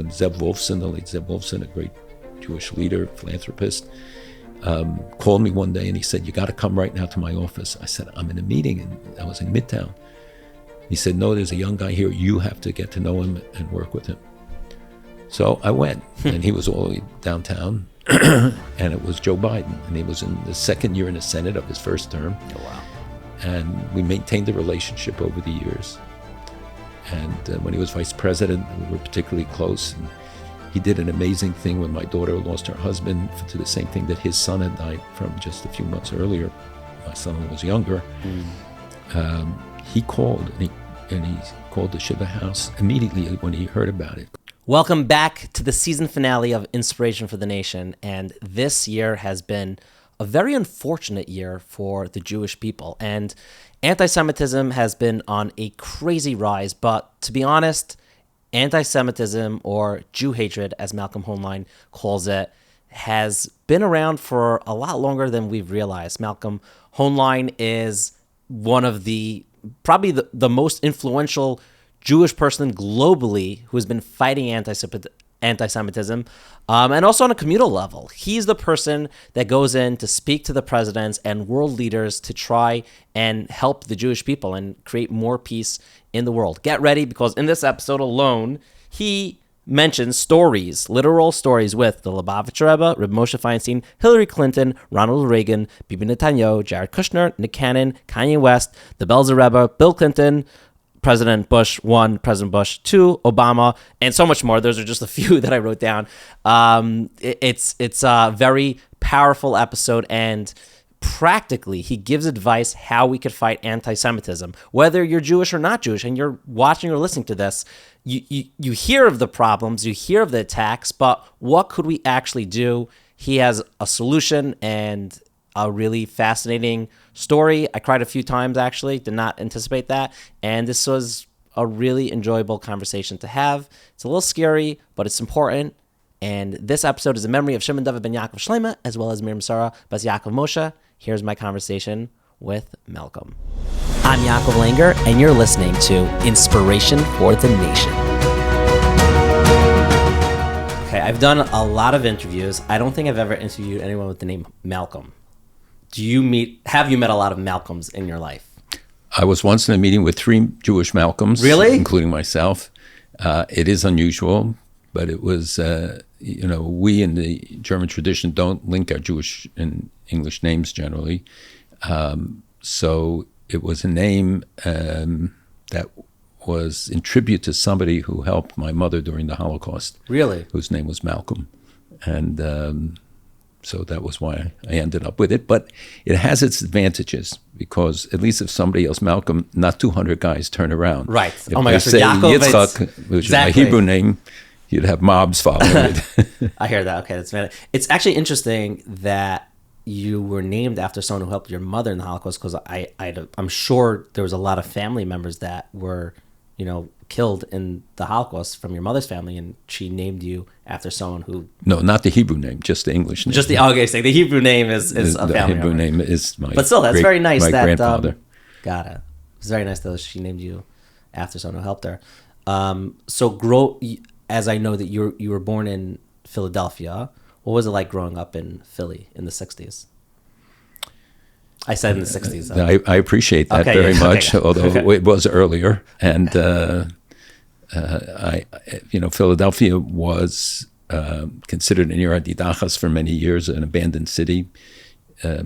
when Zev Wolfson, the late Zev Wolfson, a great Jewish leader, philanthropist, called me one day and he said, "You got to come right now to my office." I said, "I'm in a meeting," and I was in Midtown. He said, "No, there's a young guy here. You have to get to know him and work with him." So I went, and he was all the way downtown, and it was Joe Biden, and he was in the second year in the Senate of his first term. Oh, wow. And we maintained a relationship over the years. And when he was vice president, we were particularly close. And he did an amazing thing when my daughter lost her husband to the same thing that his son had died from just a few months earlier. My son was younger. He called, and he called the Shiva House immediately when he heard about it. Welcome back to the season finale of Inspiration for the Nation. And this year has been a very unfortunate year for the Jewish people. And anti-Semitism has been on a crazy rise. But to be honest, anti-Semitism, or Jew hatred, as Malcolm Hoenlein calls it, has been around for a lot longer than we've realized. Malcolm Hoenlein is one of probably the most influential Jewish person globally who has been fighting anti-Semitism, and also on a communal level. He's the person that goes in to speak to the presidents and world leaders to try and help the Jewish people and create more peace in the world. Get ready, because in this episode alone, he mentions stories, literal stories, with the Lubavitcher Rebbe, Reb Moshe Feinstein, Hillary Clinton, Ronald Reagan, Bibi Netanyahu, Jared Kushner, Nick Cannon, Kanye West, the Belze Rebbe, Bill Clinton, President Bush 1, President Bush 2, Obama, and so much more. Those are just a few that I wrote down. It's a very powerful episode, and practically he gives advice how we could fight anti-Semitism. Whether you're Jewish or not Jewish, and you're watching or listening to this, you hear of the problems, you hear of the attacks, but what could we actually do? He has a solution and a really fascinating story. I cried a few times, actually. Did not anticipate that. And this was a really enjoyable conversation to have. It's a little scary, but it's important. And this episode is a memory of Shimon David ben Yaakov Shleima, as well as Miriam Sarah Bas Yaakov Moshe. Here's my conversation with Malcolm. I'm Yaakov Langer, and you're listening to Inspiration for the Nation. Okay, I've done a lot of interviews. I don't think I've ever interviewed anyone with the name Malcolm. Have you met a lot of Malcolms in your life? I was once in a meeting with 3 Jewish Malcolms, really, including myself. It is unusual, but it was, we in the German tradition don't link our Jewish and English names generally. So it was a name that was in tribute to somebody who helped my mother during the Holocaust. Really? Whose name was Malcolm. And so that was why I ended up with it. But it has its advantages, because at least if somebody else, Malcolm, not 200 guys turn around. Right. If oh my gosh, say Yaakov, Yitzchak, which is my Hebrew name, you'd have mobs following it. I hear that. Okay, that's fantastic. It's actually interesting that you were named after someone who helped your mother in the Holocaust, because I'm sure there was a lot of family members that were, killed in the Holocaust from your mother's family, and she named you after someone who... No, not the Hebrew name, just the English name. Just the Hebrew name is a family The Hebrew member. name is my But still, that's very nice my that... grandfather. Got it. It's very nice that she named you after someone who helped her. As I know that you were born in Philadelphia, what was it like growing up in Philly in the 60s? I said in the 60s. I appreciate that very much, although it was earlier. And Philadelphia was considered an Ira Didachas for many years, an abandoned city,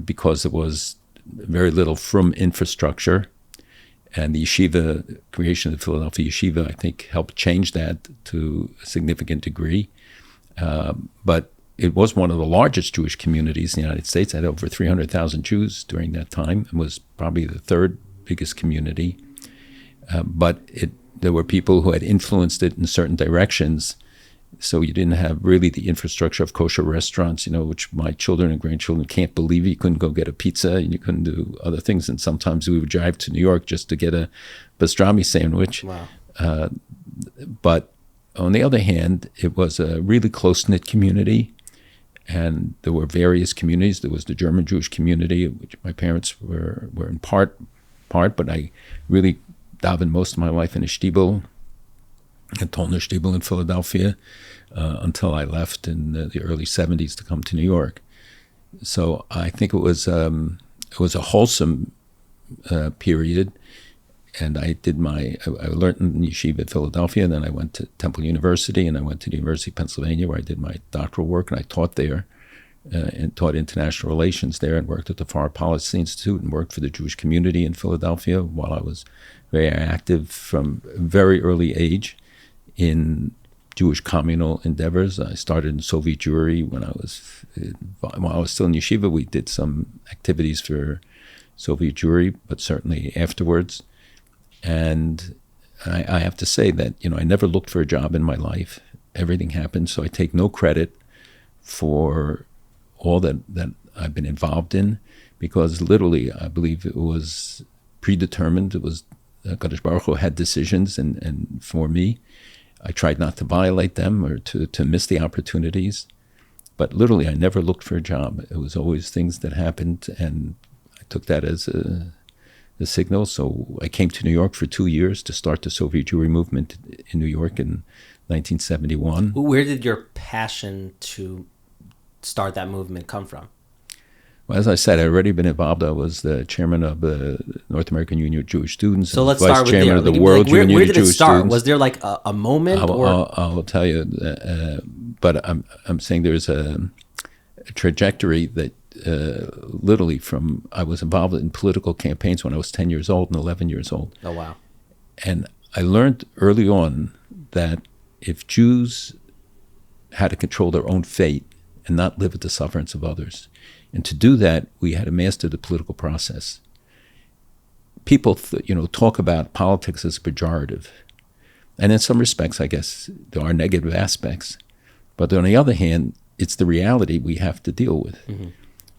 because there was very little from infrastructure. And the yeshiva, creation of the Philadelphia yeshiva, I think, helped change that to a significant degree. But it was one of the largest Jewish communities in the United States. It had over 300,000 Jews during that time, and was probably the 3rd biggest community. But there were people who had influenced it in certain directions. So you didn't have really the infrastructure of kosher restaurants, which my children and grandchildren can't believe. You couldn't go get a pizza, and you couldn't do other things. And sometimes we would drive to New York just to get a pastrami sandwich. Wow. But on the other hand, it was a really close-knit community. And there were various communities. There was the German Jewish community, which my parents were in part, but I really davened most of my life in a shtibel. at Tolner Stiebel in Philadelphia until I left in the early 70s to come to New York. So I think it was a wholesome period, and I learned in yeshiva at Philadelphia, and then I went to Temple University, and I went to the University of Pennsylvania where I did my doctoral work, and I taught there and taught international relations there, and worked at the Foreign Policy Institute and worked for the Jewish community in Philadelphia while I was very active from a very early age in Jewish communal endeavors. I started in Soviet Jewry while I was still in yeshiva. We did some activities for Soviet Jewry, but certainly afterwards. And I have to say that, I never looked for a job in my life. Everything happened, so I take no credit for all that I've been involved in, because literally I believe it was predetermined. It was Kadosh Baruch Hu had decisions, and for me, I tried not to violate them or to miss the opportunities. But literally, I never looked for a job. It was always things that happened, and I took that as a signal. So I came to New York for 2 years to start the Soviet Jewry movement in New York in 1971. Where did your passion to start that movement come from? Well, as I said, I'd already been involved. I was the chairman of the North American Union of Jewish Students. So let's vice start with chairman there. of the World where Union did of it Jewish start? Students. Was there like a moment? I'll tell you, but I'm saying there's a trajectory that literally from I was involved in political campaigns when I was 10 years old and 11 years old. Oh, wow. And I learned early on that if Jews had to control their own fate and not live at the sufferance of others, and to do that, we had to master the political process. People, talk about politics as pejorative. And in some respects, I guess, there are negative aspects. But on the other hand, it's the reality we have to deal with. Mm-hmm.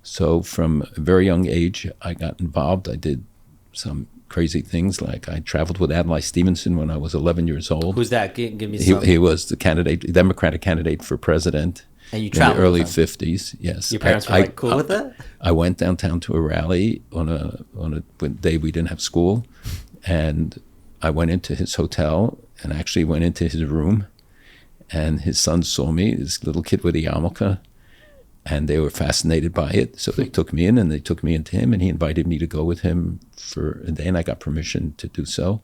So from a very young age, I got involved. I did some crazy things, like I traveled with Adlai Stevenson when I was 11 years old. Who's that? Give me some. He was the Democratic candidate for president. And you in the traveled early with him. 50s, yes. Your parents were cool with that? I went downtown to a rally on a day we didn't have school, and I went into his hotel and actually went into his room, and his sons saw me, this little kid with a yarmulke, and they were fascinated by it. So they took me in, and they took me into him, and he invited me to go with him for a day, and I got permission to do so.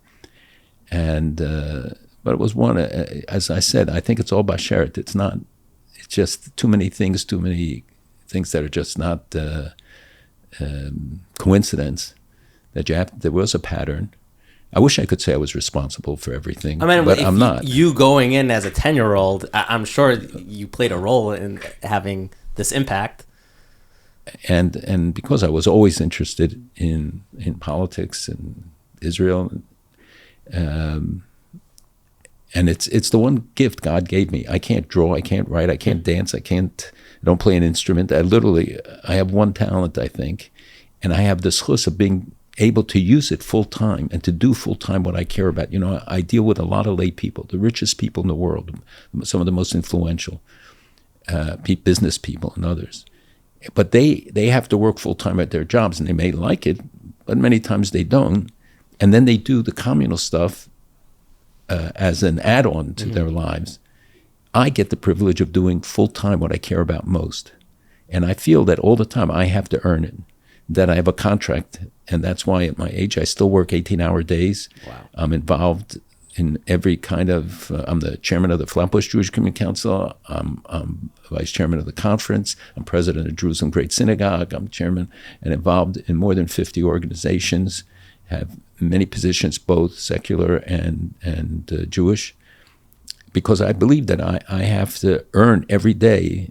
And but it was one, as I said, I think it's all basheret. It's not. It's just too many things that are just not coincidence. There was a pattern. I wish I could say I was responsible for everything, but I'm not. You going in as a 10-year-old, I'm sure you played a role in having this impact. And because I was always interested in politics and Israel, and it's the one gift God gave me. I can't draw, I can't write, I can't dance, I don't play an instrument. I have one talent, I think, and I have the schus of being able to use it full time and to do full time what I care about. I deal with a lot of lay people, the richest people in the world, some of the most influential business people and others. But they have to work full time at their jobs, and they may like it, but many times they don't. And then they do the communal stuff as an add-on to their lives. I get the privilege of doing full-time what I care about most. And I feel that all the time I have to earn it, that I have a contract. And that's why at my age, I still work 18-hour days. Wow. I'm involved in every kind of, I'm the chairman of the Flatbush Jewish Community Council. I'm vice chairman of the conference. I'm president of Jerusalem Great Synagogue. I'm chairman and involved in more than 50 organizations, have many positions, both secular and Jewish, because I believe that I have to earn every day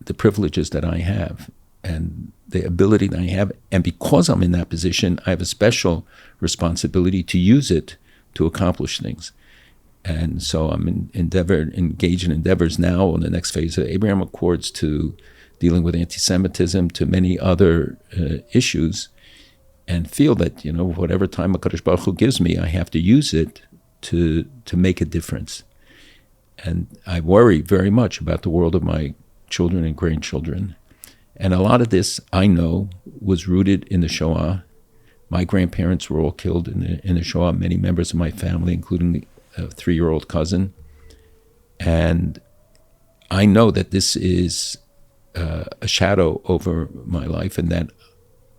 the privileges that I have and the ability that I have. And because I'm in that position, I have a special responsibility to use it to accomplish things. And so I'm engaged in endeavors now on the next phase of the Abraham Accords, to dealing with anti-Semitism, to many other issues, and feel that, whatever time HaKadosh Baruch Hu gives me, I have to use it to make a difference. And I worry very much about the world of my children and grandchildren. And a lot of this, I know, was rooted in the Shoah. My grandparents were all killed in the Shoah. Many members of my family, including a 3-year-old cousin. And I know that this is a shadow over my life, and that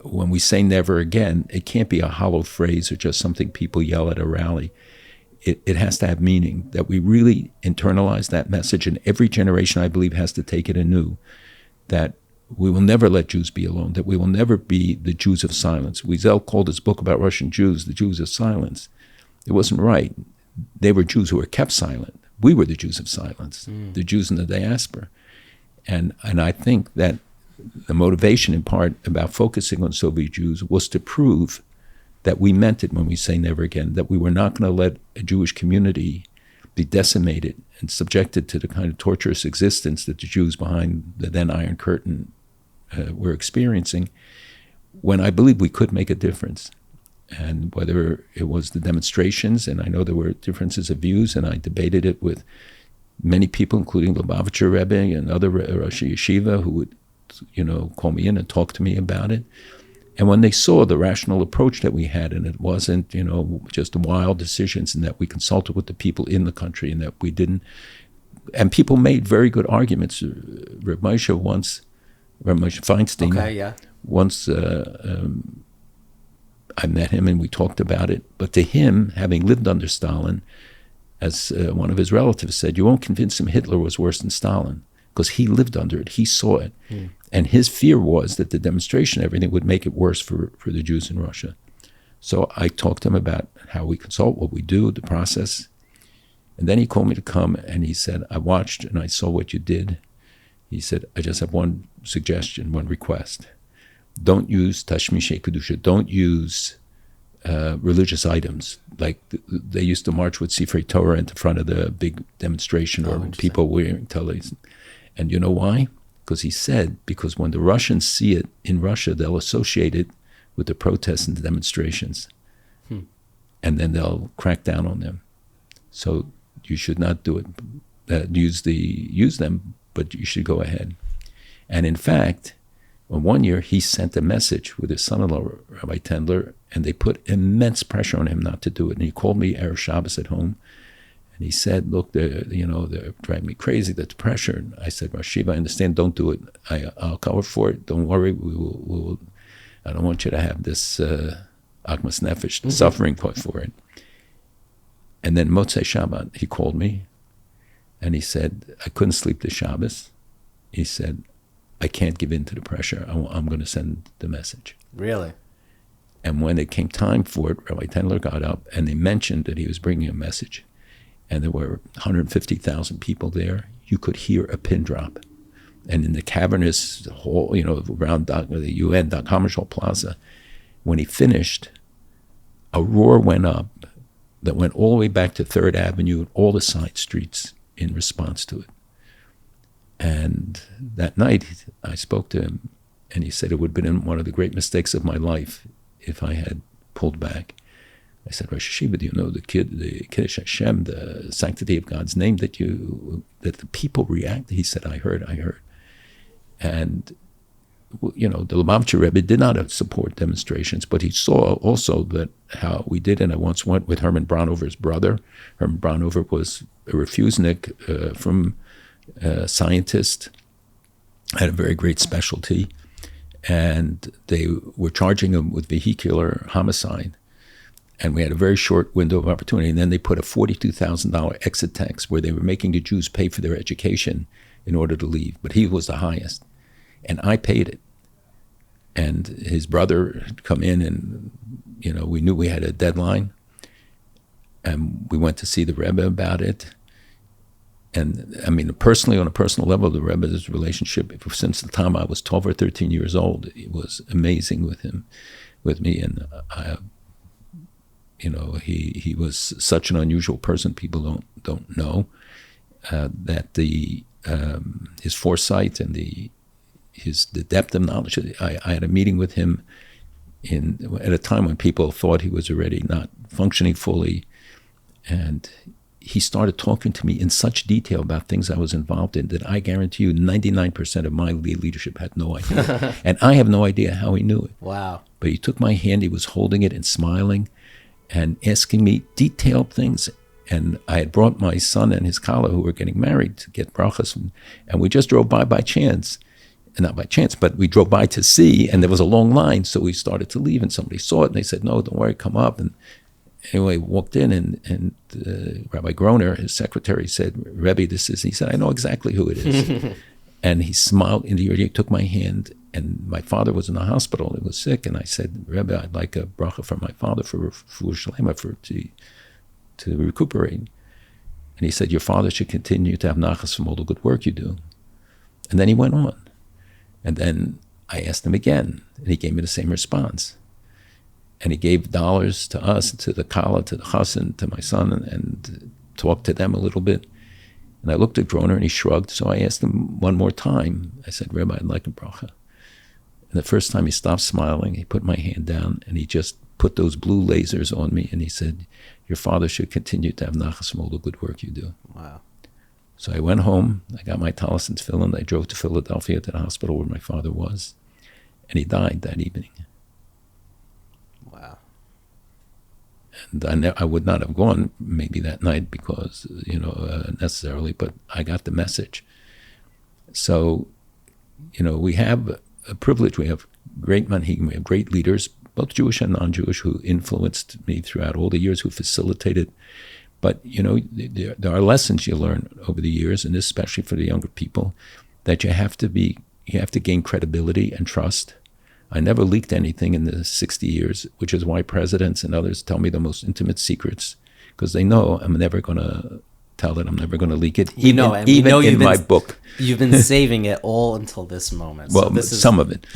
when we say never again, it can't be a hollow phrase or just something people yell at a rally. It has to have meaning, that we really internalize that message, and every generation, I believe, has to take it anew, that we will never let Jews be alone, that we will never be the Jews of silence. Wiesel called his book about Russian Jews the Jews of silence. It wasn't right. They were Jews who were kept silent. We were the Jews of silence, the Jews in the diaspora. And I think that the motivation in part about focusing on Soviet Jews was to prove that we meant it when we say never again, that we were not going to let a Jewish community be decimated and subjected to the kind of torturous existence that the Jews behind the then Iron Curtain were experiencing, when I believe we could make a difference. And whether it was the demonstrations, and I know there were differences of views, and I debated it with many people, including Lubavitcher Rebbe and other Rosh Yeshiva, who would, call me in and talk to me about it. And when they saw the rational approach that we had, and it wasn't, just wild decisions, and that we consulted with the people in the country, and that we didn't, and people made very good arguments. Reb Moshe Feinstein, once I met him and we talked about it. But to him, having lived under Stalin, as one of his relatives said, you won't convince him Hitler was worse than Stalin, because he lived under it, he saw it. And his fear was that the demonstration, everything would make it worse for the Jews in Russia. So I talked to him about how we consult, what we do, the process. And then he called me to come, and he said, I watched and I saw what you did. He said, I just have one suggestion, one request. Don't use Tashmishe Kedusha. Don't use religious items. Like they used to march with Sifrei Torah into front of the big demonstration, or people wearing tallis. And you know why? Because he said, because when the Russians see it in Russia, they'll associate it with the protests and the demonstrations. And then they'll crack down on them. So you should not do it. Use them, but you should go ahead. And in fact, one year he sent a message with his son-in-law, Rabbi Tendler, and they put immense pressure on him not to do it. And he called me Erev Shabbos at home, and he said, "Look, they're driving me crazy. That's pressure." And I said, "Rashiva, I understand. Don't do it. I'll cover for it. Don't worry. We will. I don't want you to have this Akmas Nefesh, suffering for it." And then Motzei Shabbat, he called me, and he said, "I couldn't sleep this Shabbos." He said, "I can't give in to the pressure. I'm going to send the message." Really? And when it came time for it, Rabbi Tendler got up, and they mentioned that he was bringing a message. And there were 150,000 people there. You could hear a pin drop. And in the cavernous hall, around the UN, Dag Hammarskjöld Plaza, when he finished, a roar went up that went all the way back to 3rd Avenue and all the side streets in response to it. And that night, I spoke to him, and he said it would have been one of the great mistakes of my life if I had pulled back. I said, Rosh Hashiva, do you know the Kiddush Hashem, the sanctity of God's name, that the people react? He said, I heard. And, the Lubavitcher Rebbe did not support demonstrations, but he saw also that how we did, and I once went with Herman Braunover's brother. Herman Braunover was a refusenik from scientist, had a very great specialty, and they were charging him with vehicular homicide. And we had a very short window of opportunity. And then they put a $42,000 exit tax where they were making the Jews pay for their education in order to leave. But he was the highest. And I paid it. And his brother had come in, and, we knew we had a deadline. And we went to see the Rebbe about it. And I mean, personally, on a personal level, the Rebbe's relationship, since the time I was 12 or 13 years old, it was amazing with me. And he was such an unusual person. People don't know that his foresight and the depth of knowledge. I had a meeting with him at a time when people thought he was already not functioning fully, and he started talking to me in such detail about things I was involved in that I guarantee you 99% of my leadership had no idea. And I have no idea how he knew it. Wow. But he took my hand, he was holding it and smiling and asking me detailed things. And I had brought my son and his kala who were getting married to get brachas, and we just drove by chance. And not by chance, but we drove by to see, and there was a long line, so we started to leave, and somebody saw it, and they said, no, don't worry, come up. And anyway, walked in, and Rabbi Groner, his secretary, said, Rebbe, this is, he said, I know exactly who it is. And he smiled in the ear, he took my hand, and my father was in the hospital, he was sick, and I said, Rebbe, I'd like a bracha for my father for Lchaim, to recuperate. And he said, your father should continue to have nachas from all the good work you do. And then he went on. And then I asked him again, and he gave me the same response. And he gave dollars to us, to the kala, to the chassan, to my son, and talked to them a little bit. And I looked at Groner, and he shrugged. So I asked him one more time. I said, Rebbe, I'd like a bracha. And the first time he stopped smiling, he put my hand down, and he just put those blue lasers on me, and he said, your father should continue to have nachas from all the good work you do. Wow. So I went home, I got my talis and tefillin, I drove to Philadelphia to the hospital where my father was, and he died that evening. Wow. And I would not have gone maybe that night because, necessarily, but I got the message. So, we have a privilege, we have great manhigim, we have great leaders, both Jewish and non-Jewish, who influenced me throughout all the years, who facilitated. But, there are lessons you learn over the years, and especially for the younger people, that you have to gain credibility and trust. I never leaked anything in the 60 years, which is why presidents and others tell me the most intimate secrets, because they know I'm never going to tell it, I'm never going to leak it, even in my book. You've been saving it all until this moment. Well, so some of it.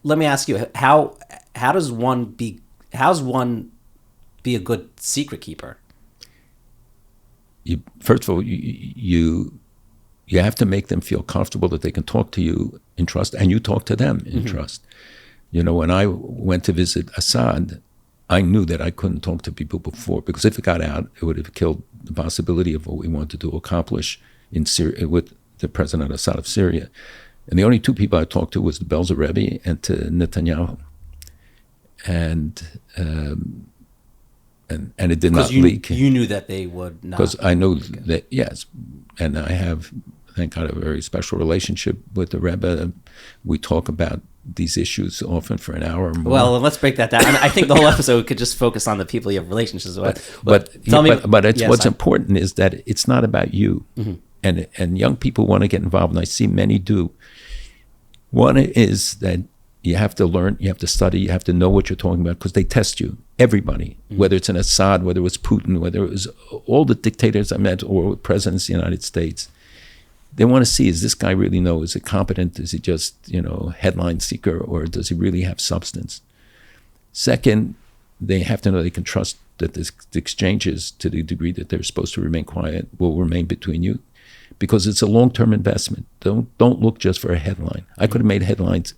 Let me ask you, how's one be a good secret keeper? First of all, you have to make them feel comfortable that they can talk to you in trust, and you talk to them in trust. When I went to visit Assad, I knew that I couldn't talk to people before, because if it got out, it would have killed the possibility of what we wanted to accomplish in Syria with the President Assad of Syria. And the only two people I talked to was the Belze Rebbe and to Netanyahu. And it did not leak. You knew that they would not. Because I know that, yes. And I have, thank God, a very special relationship with the Rebbe. We talk about these issues often for an hour or more. Well, let's break that down. I think the whole episode could just focus on the people you have relationships with. But what's important is that it's not about you. And young people want to get involved, and I see many do. One is that you have to learn, you have to study, you have to know what you're talking about, because they test you. Everybody, whether it's an Assad, whether it was Putin, whether it was all the dictators I met, or presidents of the United States, they want to see, is this guy really know? Is he competent? Is he just, headline seeker, or does he really have substance? Second, they have to know they can trust that the exchanges, to the degree that they're supposed to remain quiet, will remain between you, because it's a long-term investment. Don't look just for a headline. I could have made headlines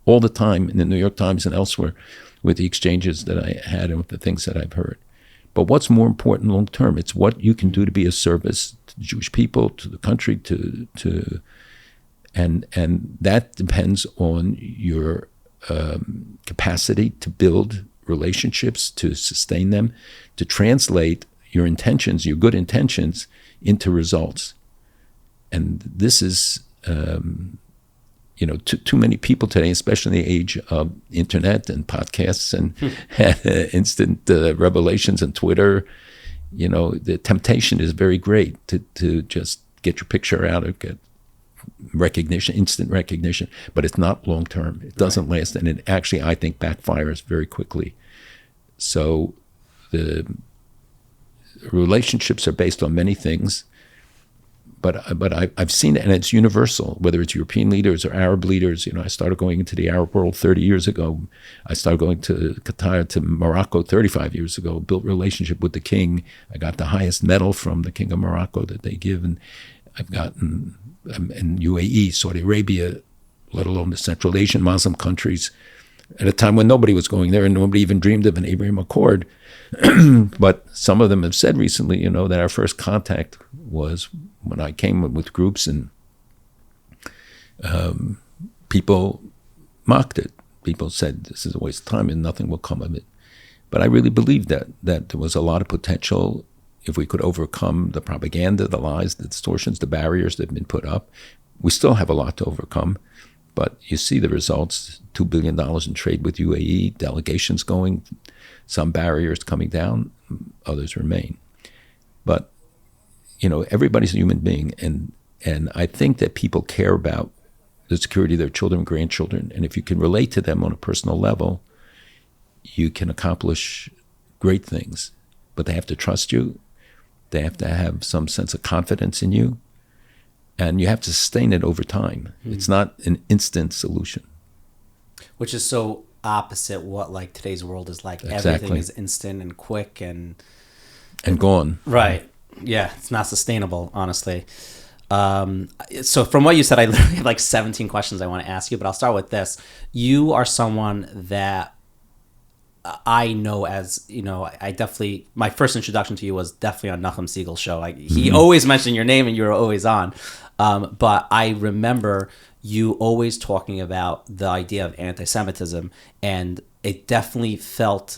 all the time in the New York Times and elsewhere with the exchanges that I had and with the things that I've heard. But what's more important long-term? It's what you can do to be a service to the Jewish people, to the country, and that depends on your capacity to build relationships, to sustain them, to translate your intentions, your good intentions, into results. And this is, too many people today, especially in the age of internet and podcasts and instant revelations and Twitter, the temptation is very great to just get your picture out or get recognition, instant recognition, but it's not long term. It doesn't last, and it actually, I think, backfires very quickly. So the relationships are based on many things. But I've seen it, and it's universal, whether it's European leaders or Arab leaders. I started going into the Arab world 30 years ago. I started going to Qatar, to Morocco 35 years ago, built relationship with the king. I got the highest medal from the king of Morocco that they give, and I've gotten in UAE, Saudi Arabia, let alone the Central Asian Muslim countries, at a time when nobody was going there and nobody even dreamed of an Abraham Accord. But some of them have said recently, that our first contact was when I came with groups, and people mocked it. People said, this is a waste of time and nothing will come of it. But I really believe that there was a lot of potential if we could overcome the propaganda, the lies, the distortions, the barriers that have been put up. We still have a lot to overcome, but you see the results, $2 billion in trade with UAE, delegations going, some barriers coming down, others remain. But, everybody's a human being, and I think that people care about the security of their children and grandchildren, and if you can relate to them on a personal level, you can accomplish great things. But they have to trust you. They have to have some sense of confidence in you. And you have to sustain it over time. It's not an instant solution. Which is so opposite what like today's world is like. Exactly. Everything is instant and quick and gone. Right. Yeah, it's not sustainable, honestly. So from what you said, I literally have like 17 questions I want to ask you, but I'll start with this. You are someone that I know as, I definitely, my first introduction to you was definitely on Nachum Siegel's show. Like he always mentioned your name and you were always on. But I remember you always talking about the idea of anti-Semitism, and it definitely felt,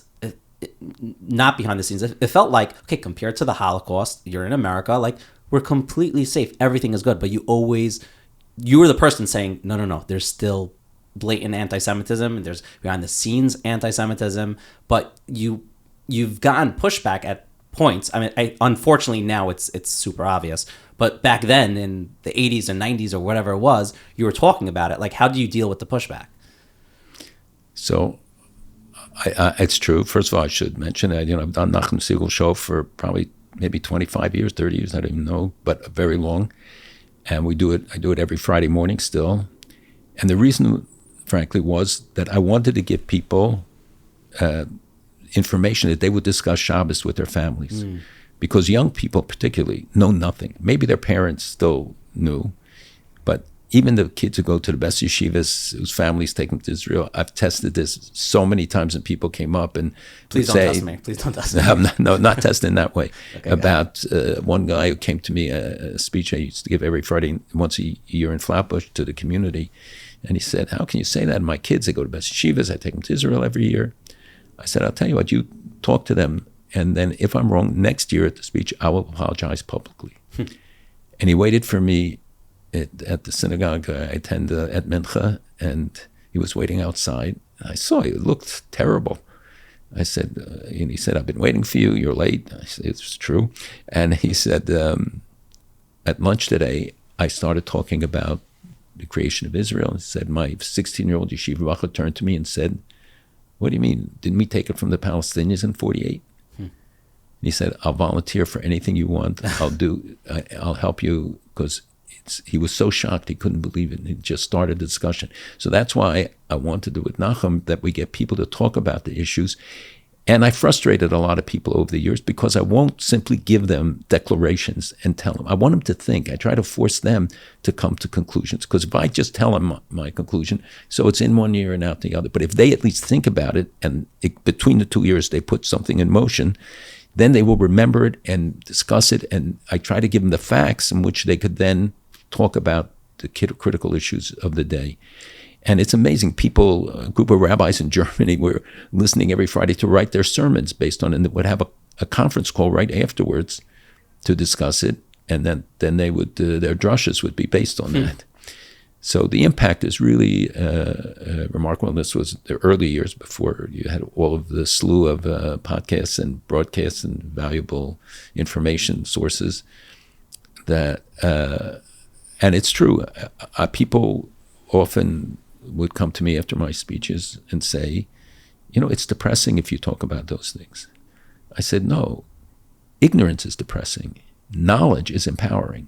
not behind the scenes, it felt like, okay, compared to the Holocaust, you're in America, like we're completely safe. Everything is good. But you were the person saying, no, there's still blatant anti-Semitism, and there's behind the scenes anti-Semitism, but you've gotten pushback at points. I mean, unfortunately now it's super obvious, but back then in the 80s and 90s or whatever it was, you were talking about it. Like, how do you deal with the pushback? So it's true. First of all, I should mention that, I've done Nachum Siegel's show for probably maybe 25 years, 30 years, I don't even know, but very long. And I do it every Friday morning still. And the reason, frankly, was that I wanted to give people information that they would discuss Shabbos with their families. Because young people particularly know nothing. Maybe their parents still knew, but even the kids who go to the best yeshivas, whose families take them to Israel, I've tested this so many times, and people came up and Please don't test me. Please don't test me. No, not testing that way. Okay, about one guy who came to me, a speech I used to give every Friday, once a year in Flatbush to the community. And he said, how can you say that? My kids, they go to best yeshivas, I take them to Israel every year. I said, I'll tell you what, you talk to them, and then if I'm wrong, next year at the speech, I will apologize publicly. And he waited for me at the synagogue I attend at Mincha, and he was waiting outside. I saw it looked terrible. I said, and he said, I've been waiting for you, you're late. I said, it's true. And he said, at lunch today, I started talking about the creation of Israel. He said, my 16-year-old yeshiva bacha turned to me and said, what do you mean? Didn't we take it from the Palestinians in 48? And he said, I'll volunteer for anything you want. I'll help you, because he was so shocked he couldn't believe it. And he just started the discussion. So that's why I wanted to do with Nachum, that we get people to talk about the issues. And I frustrated a lot of people over the years because I won't simply give them declarations and tell them. I want them to think. I try to force them to come to conclusions, because if I just tell them my conclusion, so it's in one ear and out the other. But if they at least think about it, and between the 2 years they put something in motion, then they will remember it and discuss it. And I try to give them the facts in which they could then talk about the critical issues of the day. And it's amazing. People, a group of rabbis in Germany were listening every Friday to write their sermons based on it, and they would have a conference call right afterwards to discuss it. And then they would, their drushes would be based on that. So the impact is really remarkable. And this was the early years before you had all of the slew of podcasts and broadcasts and valuable information sources that, and it's true. People often would come to me after my speeches and say, it's depressing if you talk about those things. I said, no, ignorance is depressing. Knowledge is empowering.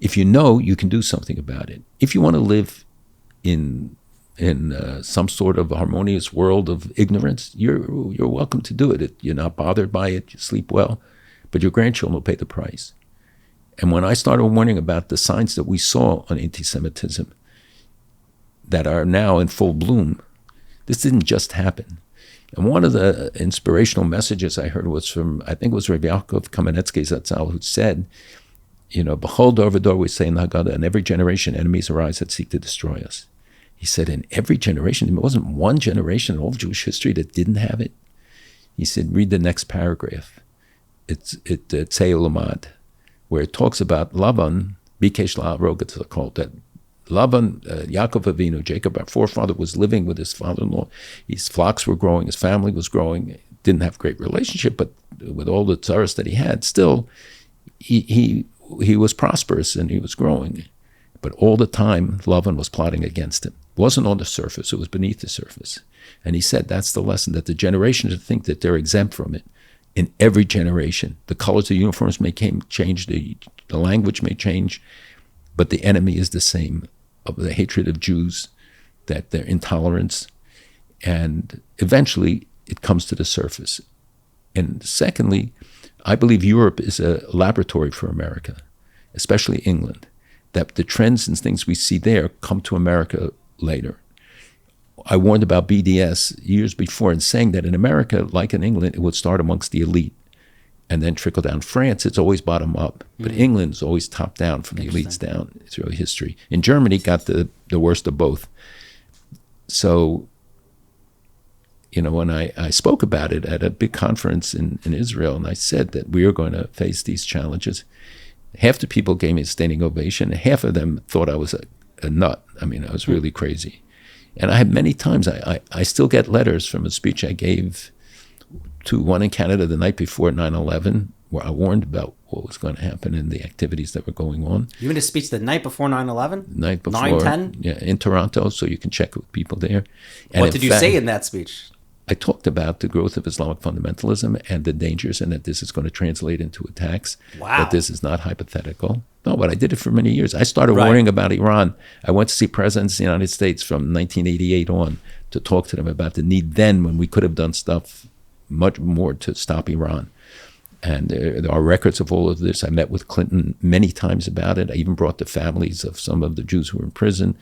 If you know, you can do something about it. If you want to live in some sort of harmonious world of ignorance, you're welcome to do it. You're not bothered by it. You sleep well, but your grandchildren will pay the price. And when I started warning about the signs that we saw on anti-Semitism that are now in full bloom, this didn't just happen. And one of the inspirational messages I heard was from, I think it was Reb Yaakov Kamenetsky Zatzal, who said, B'chol dor v'dor, we say in the Haggadah, in every generation enemies arise that seek to destroy us. He said in every generation, there wasn't one generation in all of Jewish history that didn't have it. He said, read the next paragraph. It's Tzei Ulamad, where it talks about Lavan, Bikesh La'arog, it's called that. Lavan, Yaakov Avinu, Jacob, our forefather, was living with his father-in-law. His flocks were growing, his family was growing. Didn't have a great relationship, but with all the tzaras that he had, still, he was prosperous and he was growing. But all the time, Lavan was plotting against him. It wasn't on the surface, it was beneath the surface. And he said that's the lesson, that the generations think that they're exempt from it. In every generation, the colors of the uniforms may change, the language may change, but the enemy is the same, of the hatred of Jews, that their intolerance, and eventually it comes to the surface. And secondly, I believe Europe is a laboratory for America, especially England, that the trends and things we see there come to America later. I warned about BDS years before in saying that in America, like in England, it would start amongst the elite and then trickle down. France, it's always bottom up, but England's always top down from the elites down through history. In Germany, got the worst of both. So, when I spoke about it at a big conference in Israel, and I said that we are going to face these challenges, half the people gave me a standing ovation, and half of them thought I was a nut. I mean, I was really crazy. And I had many times, I still get letters from a speech I gave to one in Canada the night before 9/11, where I warned about what was going to happen and the activities that were going on. You made a speech the night before 9/11? The night before. 9/10? Yeah, in Toronto, so you can check with people there. And what did you say in that speech? I talked about the growth of Islamic fundamentalism and the dangers, and that this is going to translate into attacks. Wow. That this is not hypothetical. No, but I did it for many years. I started warning about Iran. I went to see presidents of the United States from 1988 on to talk to them about the need then, when we could have done stuff much more to stop Iran. And there are records of all of this. I met with Clinton many times about it. I even brought the families of some of the Jews who were in prison.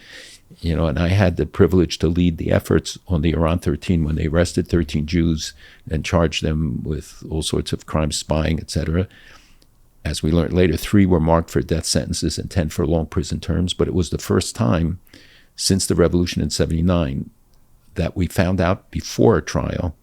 And I had the privilege to lead the efforts on the Iran 13 when they arrested 13 Jews and charged them with all sorts of crimes, spying, etc. As we learned later, 3 were marked for death sentences and 10 for long prison terms. But it was the first time since the revolution in 79 that we found out before a trial,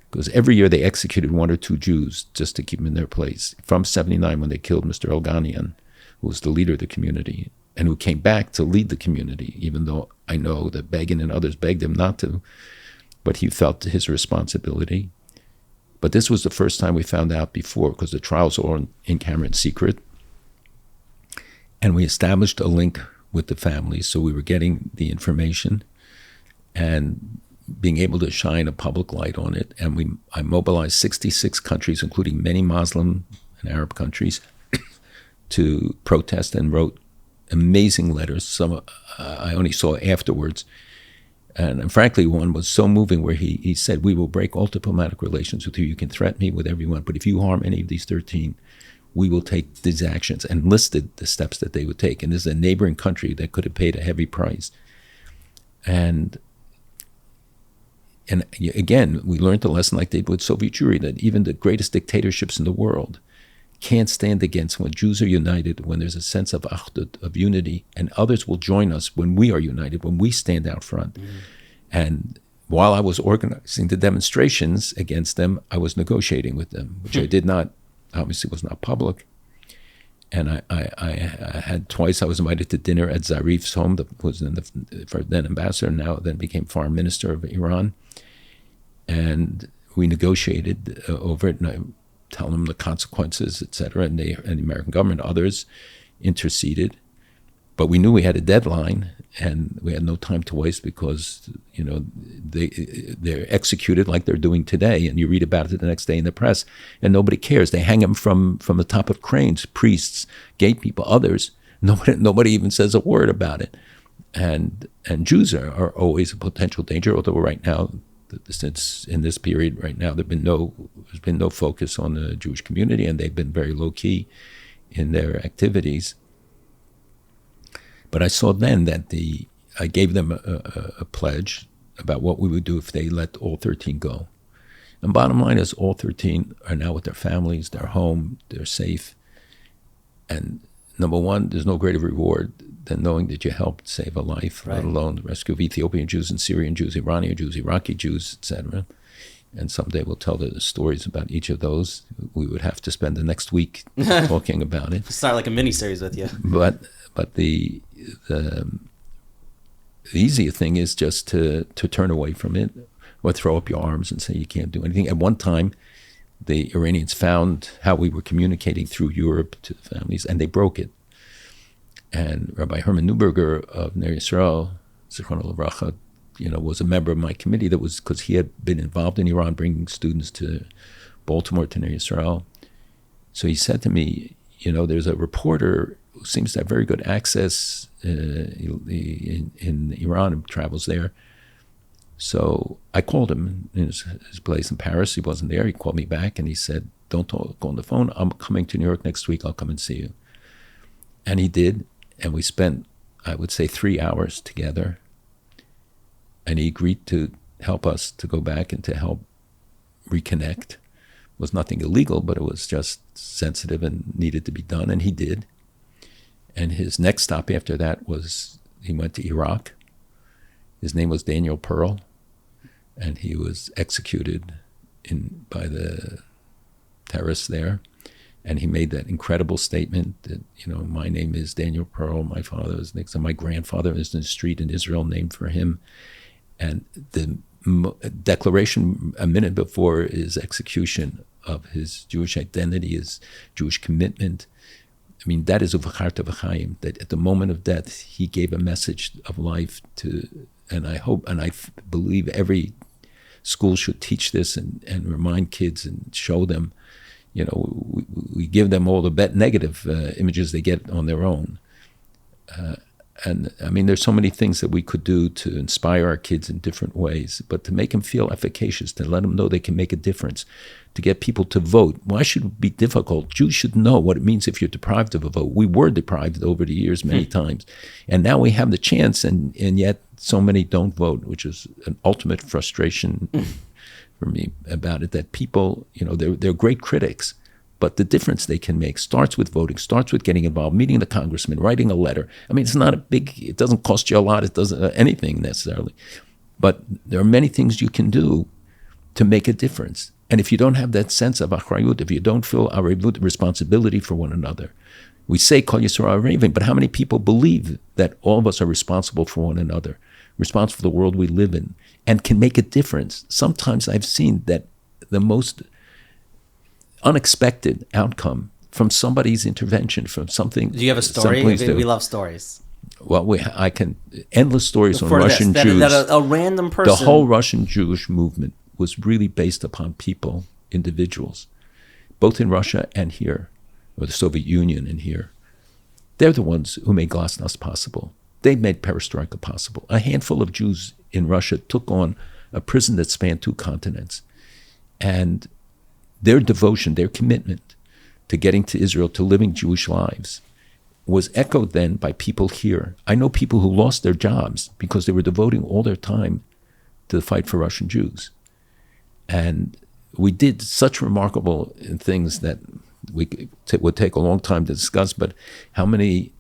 because every year they executed 1 or 2 Jews just to keep them in their place. From 79, when they killed Mr. Elganian, who was the leader of the community, and who came back to lead the community, even though I know that Begin and others begged him not to, but he felt his responsibility. But this was the first time we found out before, because the trials were in camera in secret. And we established a link with the families, so we were getting the information and being able to shine a public light on it. And I mobilized 66 countries, including many Muslim and Arab countries, to protest, and wrote amazing letters. Some I only saw afterwards. And frankly, one was so moving where he said, we will break all diplomatic relations with you. You can threaten me with everyone, but if you harm any of these 13, we will take these actions, and listed the steps that they would take. And this is a neighboring country that could have paid a heavy price. And again, we learned the lesson like they did with Soviet Jewry, that even the greatest dictatorships in the world can't stand against when Jews are united, when there's a sense of achdut, of unity, and others will join us when we are united, when we stand out front. And while I was organizing the demonstrations against them, I was negotiating with them, which I did not, obviously was not public. And I had twice, I was invited to dinner at Zarif's home, that was then ambassador, now then became foreign minister of Iran. And we negotiated over it, and I tell them the consequences, etc. And the American government, others interceded. But we knew we had a deadline, and we had no time to waste, because they're executed like they're doing today, and you read about it the next day in the press, and nobody cares. They hang them from the top of cranes, priests, gay people, others. Nobody even says a word about it. And Jews are always a potential danger, although right now, since in this period right now, there's been no focus on the Jewish community, and they've been very low key in their activities. But I saw then that I gave them a pledge about what we would do if they let all 13 go. And bottom line is, all 13 are now with their families, they're home, they're safe. And number one, there's no greater reward than knowing that you helped save a life, let alone the rescue of Ethiopian Jews and Syrian Jews, Iranian Jews, Iraqi Jews, etc. And someday we'll tell the stories about each of those. We would have to spend the next week talking about it. Start like a mini-series with you. But the easier thing is just to turn away from it or throw up your arms and say you can't do anything. At one time, the Iranians found how we were communicating through Europe to the families, and they broke it. And Rabbi Herman Neuberger of Ner Yisrael, Zichrono Livracha, was a member of my committee. That was because he had been involved in Iran, bringing students to Baltimore to Ner Yisrael. So he said to me, there's a reporter who seems to have very good access in Iran and travels there. So I called him in his place in Paris. He wasn't there. He called me back and he said, don't talk on the phone. I'm coming to New York next week. I'll come and see you. And he did. And we spent, I would say, 3 hours together. And he agreed to help us to go back and to help reconnect. It was nothing illegal, but it was just sensitive and needed to be done. And he did. And his next stop after that was he went to Iraq. His name was Daniel Pearl, and he was executed by the terrorists there. And he made that incredible statement that, my name is Daniel Pearl, my father is Nixon, my grandfather is in a street in Israel named for him. And the declaration a minute before his execution of his Jewish identity, his Jewish commitment, that is uvacharta v'chaim, that at the moment of death, he gave a message of life to, and I hope, and I believe every school should teach this and remind kids and show them, we give them all the negative images they get on their own. And there's so many things that we could do to inspire our kids in different ways, but to make them feel efficacious, to let them know they can make a difference, to get people to vote. Why should it be difficult? Jews should know what it means if you're deprived of a vote. We were deprived over the years many times, and now we have the chance, and yet so many don't vote, which is an ultimate frustration for me about it, that people, they're great critics, but the difference they can make starts with voting, starts with getting involved, meeting the congressman, writing a letter. It's not it doesn't cost you a lot, it doesn't anything necessarily. But there are many things you can do to make a difference. And if you don't have that sense of achrayut, if you don't feel our responsibility for one another, we say Kol Yisrael Raving, but how many people believe that all of us are responsible for one another, responsible for the world we live in, and can make a difference? Sometimes I've seen that the most unexpected outcome from somebody's intervention, from something. Do you have a story? We love stories. Well, I can endless stories on Russian Jews. That a random person. The whole Russian Jewish movement was really based upon people, individuals, both in Russia and here, or the Soviet Union and here. They're the ones who made glasnost possible. They made perestroika possible. A handful of Jews in Russia took on a prison that spanned 2 continents, and their devotion, their commitment to getting to Israel, to living Jewish lives, was echoed then by people here. I know people who lost their jobs because they were devoting all their time to the fight for Russian Jews. And we did such remarkable things that would take a long time to discuss, but how many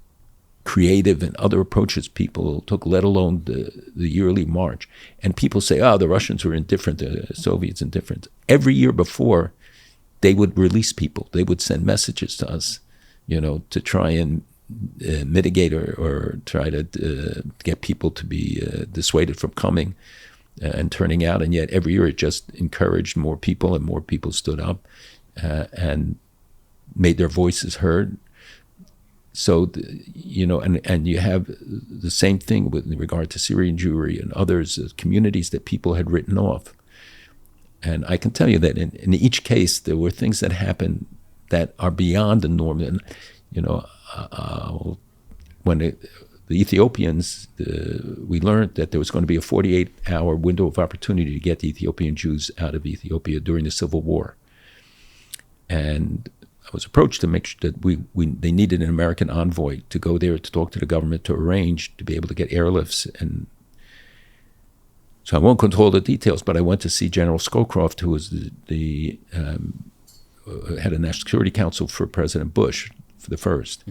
creative and other approaches people took, let alone the yearly march. And people say, the Russians were indifferent, the Soviets indifferent. Every year before, they would release people. They would send messages to us, to try and mitigate or try to get people to be dissuaded from coming and turning out. And yet every year it just encouraged more people, and more people stood up and made their voices heard. So, and you have the same thing with regard to Syrian Jewry and others, communities that people had written off. And I can tell you that in each case, there were things that happened that are beyond the norm. And, when the Ethiopians, we learned that there was going to be a 48-hour window of opportunity to get the Ethiopian Jews out of Ethiopia during the Civil War. And I was approached to make sure that they needed an American envoy to go there to talk to the government to arrange to be able to get airlifts. And so I won't control the details, but I went to see General Scowcroft, who was the head of National Security Council for President Bush, for the first.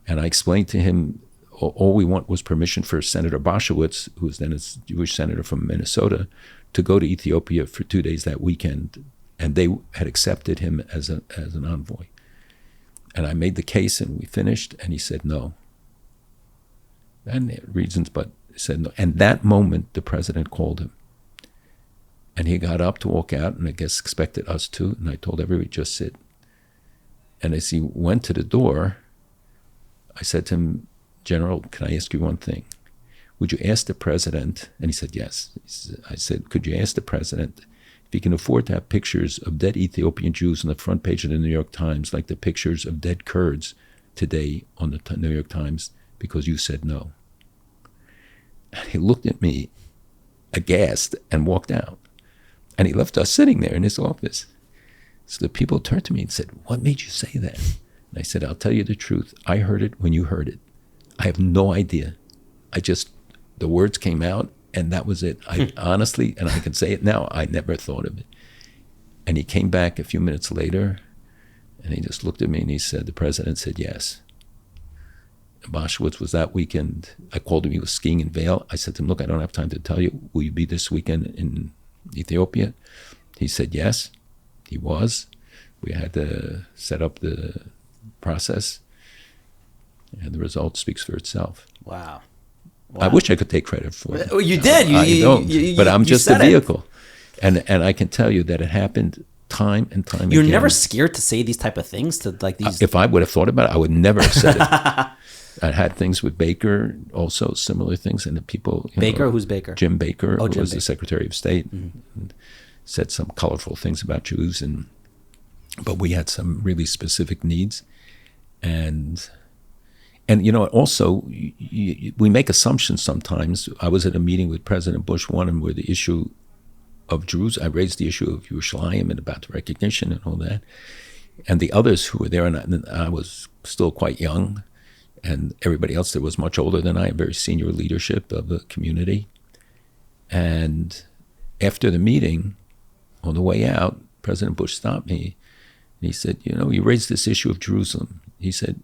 And I explained to him all we want was permission for Senator Boschwitz, who was then a Jewish senator from Minnesota, to go to Ethiopia for 2 days that weekend, and they had accepted him as an envoy. And I made the case, and we finished, and he said no. And reasons, but he said no. And that moment, the president called him. And he got up to walk out, and I guess expected us to, and I told everybody, just sit. And as he went to the door, I said to him, General, can I ask you one thing? Would you ask the president, and he said yes. I said, could you ask the president if he can afford to have pictures of dead Ethiopian Jews on the front page of the New York Times, like the pictures of dead Kurds today on the New York Times, because you said no? And he looked at me aghast and walked out. And he left us sitting there in his office. So the people turned to me and said, what made you say that? And I said, I'll tell you the truth. I heard it when you heard it. I have no idea. The words came out, and that was it. I honestly, and I can say it now, I never thought of it. And he came back a few minutes later, and he just looked at me and he said, the president said yes. Boschwitz was that weekend. I called him, he was skiing in Vail. I said to him, look, I don't have time to tell you. Will you be this weekend in Ethiopia? He said yes. He was. We had to set up the process, and the result speaks for itself. Wow. I wish I could take credit for it. Well, you did. I don't, but I'm just a vehicle. It. And I can tell you that it happened time and time again. You're never scared to say these type of things to like these. If I would have thought about it, I would never have said it. I had things with Baker, also similar things, and the people. Baker, who's Baker? Jim Baker, who was Baker. the Secretary of State, and said some colorful things about Jews, but we had some really specific needs, and also we make assumptions sometimes. I was at a meeting with President Bush one, where the issue of Jews, I raised the issue of Yerushalayim and about the recognition and all that, and the others who were there, and I was still quite young, and everybody else there was much older than I, very senior leadership of the community. And after the meeting, on the way out, President Bush stopped me, and he said, you raised this issue of Jerusalem. He said,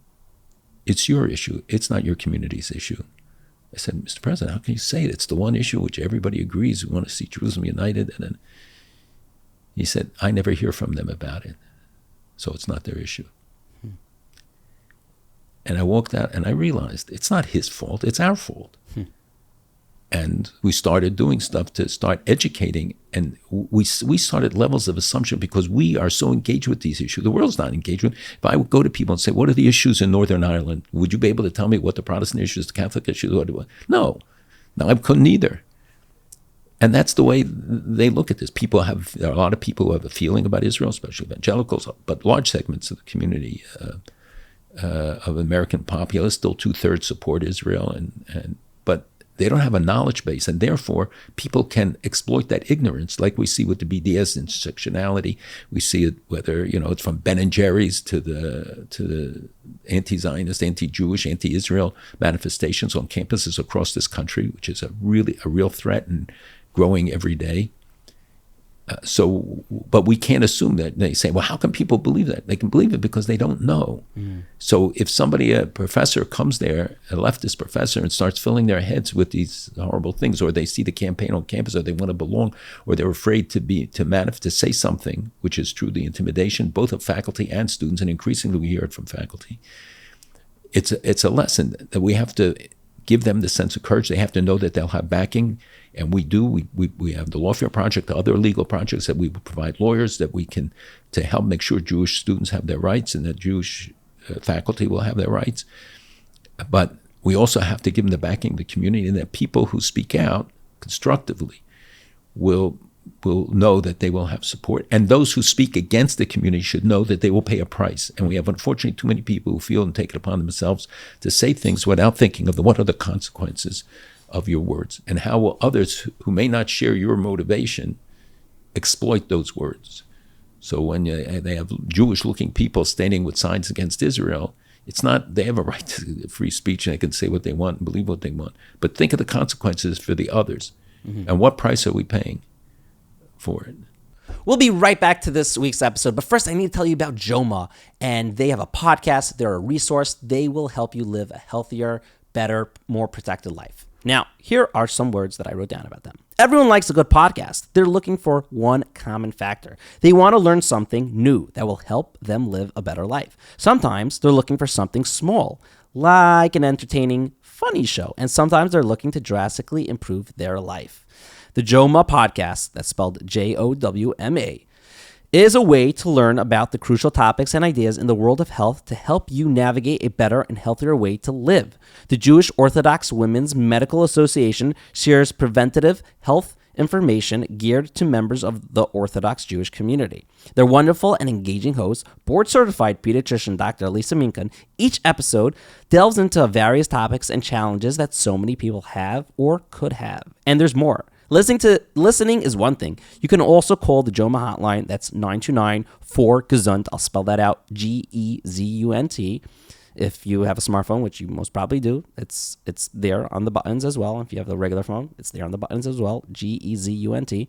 it's your issue. It's not your community's issue. I said, Mr. President, how can you say it? It's the one issue which everybody agrees. We want to see Jerusalem united. And then he said, I never hear from them about it, so it's not their issue. And I walked out and I realized it's not his fault, it's our fault. And we started doing stuff to start educating, and we started levels of assumption because we are so engaged with these issues. The world's not engaged with. If I would go to people and say, what are the issues in Northern Ireland? Would you be able to tell me what the Protestant issues, the Catholic issues, No, I couldn't either. And that's the way they look at this. There are a lot of people who have a feeling about Israel, especially evangelicals, but large segments of the community of American populace, still 2/3 support Israel, but they don't have a knowledge base, and therefore people can exploit that ignorance, like we see with the BDS intersectionality. We see it whether it's from Ben and Jerry's to the anti-Zionist, anti-Jewish, anti-Israel manifestations on campuses across this country, which is a real threat and growing every day. But we can't assume that. They say, well, how can people believe that? They can believe it because they don't know. So if a professor comes there, a leftist professor, and starts filling their heads with these horrible things, or they see the campaign on campus, or they want to belong, or they're afraid to say something, which is true, the intimidation, both of faculty and students, and increasingly we hear it from faculty. It's a lesson that we have to give them the sense of courage. They have to know that they'll have backing. And we do. We have the Lawfare Project, the other legal projects that we provide lawyers that we can to help make sure Jewish students have their rights and that Jewish faculty will have their rights. But we also have to give them the backing of the community, and that people who speak out constructively will know that they will have support. And those who speak against the community should know that they will pay a price. And we have, unfortunately, too many people who feel and take it upon themselves to say things without thinking of what are the consequences of your words, and how will others who may not share your motivation exploit those words. So when they have Jewish-looking people standing with signs against Israel, it's not, they have a right to free speech and they can say what they want and believe what they want. But think of the consequences for the others. And what price are we paying for it? We'll be right back to this week's episode, but first I need to tell you about Joma. And they have a podcast, they're a resource, they will help you live a healthier, better, more protected life. Now, here are some words that I wrote down about them. Everyone likes a good podcast. They're looking for one common factor. They want to learn something new that will help them live a better life. Sometimes they're looking for something small, like an entertaining, funny show. And sometimes they're looking to drastically improve their life. The Joma Podcast, that's spelled Jowma, is a way to learn about the crucial topics and ideas in the world of health to help you navigate a better and healthier way to live. The Jewish Orthodox Women's Medical Association shares preventative health information geared to members of the Orthodox Jewish community. Their wonderful and engaging host, board-certified pediatrician Dr. Lisa Minkin, each episode delves into various topics and challenges that so many people have or could have. And there's more. Listening is one thing. You can also call the Joma hotline. That's 929-4-GESUNT. I'll spell that out, Gezunt. If you have a smartphone, which you most probably do, it's there on the buttons as well. If you have a regular phone, it's there on the buttons as well, Gezunt.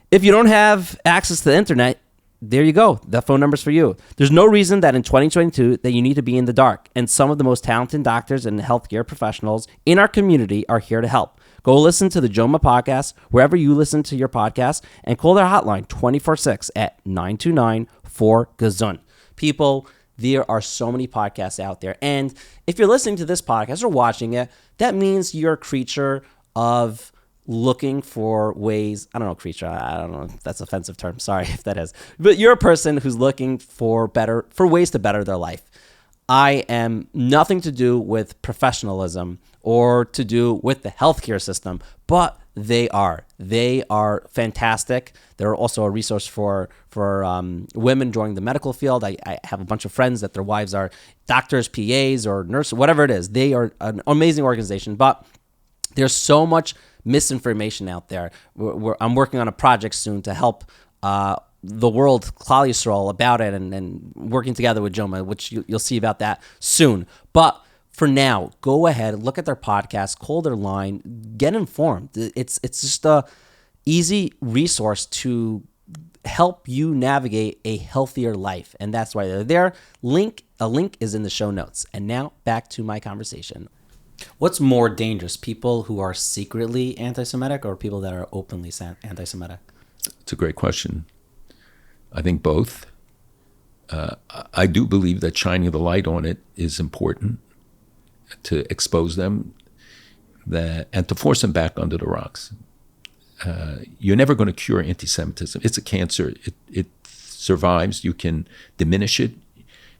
If you don't have access to the internet, there you go. That phone number's for you. There's no reason that in 2022 that you need to be in the dark. And some of the most talented doctors and healthcare professionals in our community are here to help. Go listen to the Joma Podcast wherever you listen to your podcast and call their hotline 24/6 at 929-4-GESUNT. People, there are so many podcasts out there. And if you're listening to this podcast or watching it, that means you're a creature of looking for ways. I don't know if that's an offensive term. Sorry if that is. But you're a person who's looking for ways to better their life. I am nothing to do with professionalism or to do with the healthcare system, but they are fantastic. They're also a resource for women joining the medical field. I have a bunch of friends that their wives are doctors, PAs, or nurses, whatever it is. They are an amazing organization, but there's so much misinformation out there. I'm working on a project soon to help the world, Klal Yisrael, about it, and working together with Joma, which you'll see about that soon. But for now, go ahead, look at their podcast, call their line, get informed. It's just a easy resource to help you navigate a healthier life, and that's why they're there. A link is in the show notes. And now back to my conversation. What's more dangerous, people who are secretly anti-Semitic or people that are openly anti-Semitic? It's a great question. I think both. I do believe that shining the light on it is important, to expose them and to force them back under the rocks. You're never going to cure anti-Semitism. It's a cancer. It survives. You can diminish it.